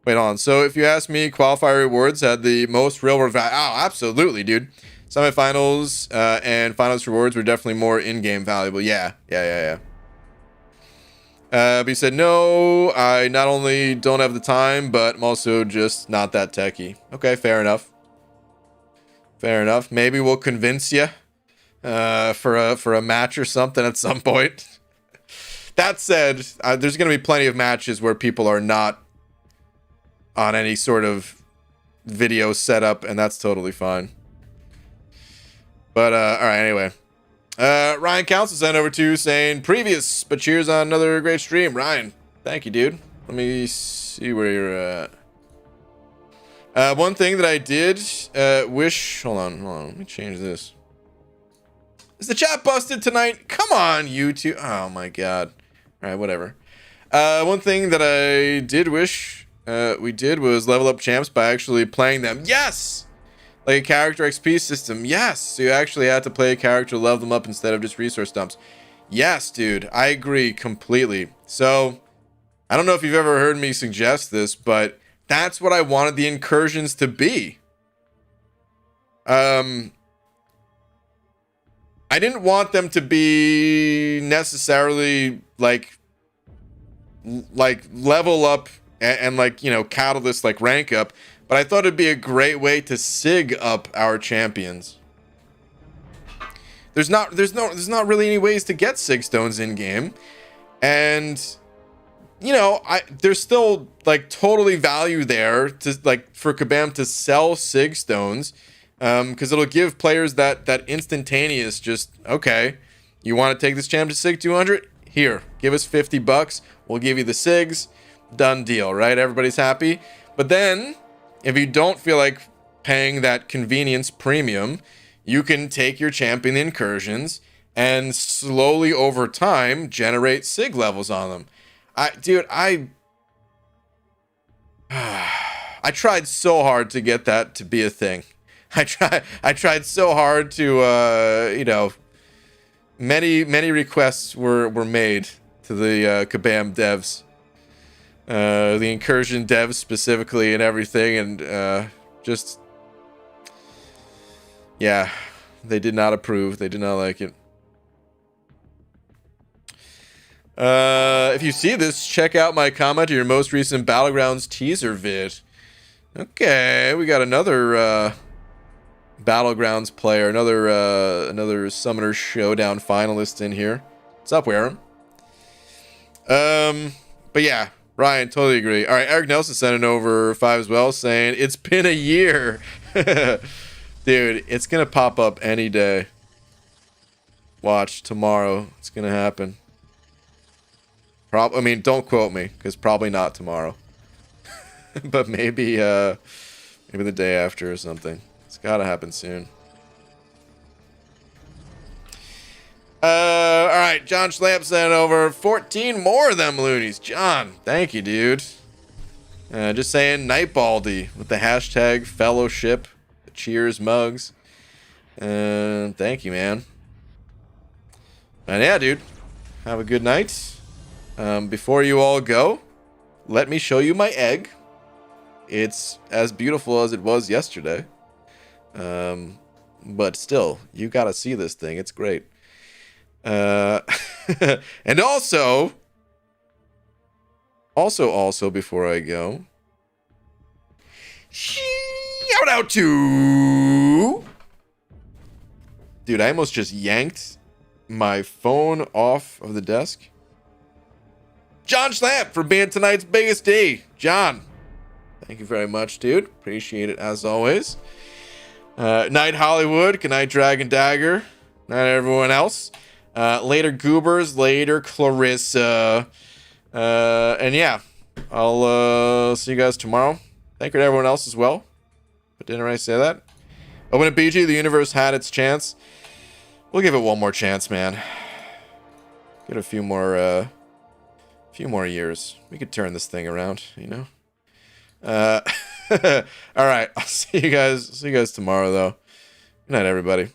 Wait, hold on. So if you ask me, qualifier rewards had the most real world value. Oh, absolutely, dude. Semifinals and finals rewards were definitely more in-game valuable. Yeah. But he said, no, I not only don't have the time, but I'm also just not that techie. Okay, fair enough. Fair enough. Maybe we'll convince you for a match or something at some point. That said, there's going to be plenty of matches where people are not on any sort of video setup, and that's totally fine. But, all right, anyway. Ryan Council sent over to saying previous, but cheers on another great stream. Ryan, thank you, dude. Let me see where you're at. One thing that I did wish... Hold on. Let me change this. Is the chat busted tonight? Come on, YouTube. Oh, my God. All right, whatever. One thing that I did wish we did was level up champs by actually playing them. Yes! Like a character XP system. Yes. So you actually had to play a character to level them up instead of just resource dumps. Yes, dude. I agree completely. So, I don't know if you've ever heard me suggest this, but that's what I wanted the incursions to be. I didn't want them to be necessarily like level up and like, you know, catalyst like rank up, but I thought it'd be a great way to sig up our champions. There's not really any ways to get sig stones in game, and you know, there's still like totally value there to like for Kabam to sell sig stones, because it'll give players that instantaneous just okay. You want to take this champ to sig 200? Here, give us $50. We'll give you the sigs. Done deal, right? Everybody's happy. But then, if you don't feel like paying that convenience premium, you can take your champion the incursions and slowly over time generate sig levels on them. I tried so hard to get that to be a thing. I tried so hard to you know, many requests were made to the Kabam devs, the incursion devs specifically, and everything, and just yeah, they did not approve. They did not like it. If you see this, check out my comment to your most recent Battlegrounds teaser vid. Okay, we got another Battlegrounds player, another Summoner Showdown finalist in here. What's up, Wareham? But yeah, Ryan, totally agree. All right, Eric Nelson sending over 5 as well, saying it's been a year. Dude, it's gonna pop up any day. Watch, tomorrow it's gonna happen. I mean, don't quote me, because probably not tomorrow. But maybe maybe the day after or something. It's gotta happen soon. Alright, John Schlamp sent over 14 more of them loonies. John, thank you, dude. Just saying, Nightbaldy with the hashtag fellowship. Cheers mugs. Thank you, man. And yeah, dude, have a good night. Before you all go, let me show you my egg. It's as beautiful as it was yesterday. But still, you gotta see this thing. It's great. And also, before I go, shout out to... Dude, I almost just yanked my phone off of the desk. John Schlamp for being tonight's biggest D. John, thank you very much, dude. Appreciate it as always. Night Hollywood. Good night, Dragon Dagger. Night, everyone else. Later, Goobers. Later, Clarissa. And yeah, I'll see you guys tomorrow. Thank you to everyone else as well. But didn't I say that? Open at BG. The universe had its chance. We'll give it one more chance, man. Get a few more years. We could turn this thing around, you know. All right. I'll see you guys tomorrow, though. Good night, everybody.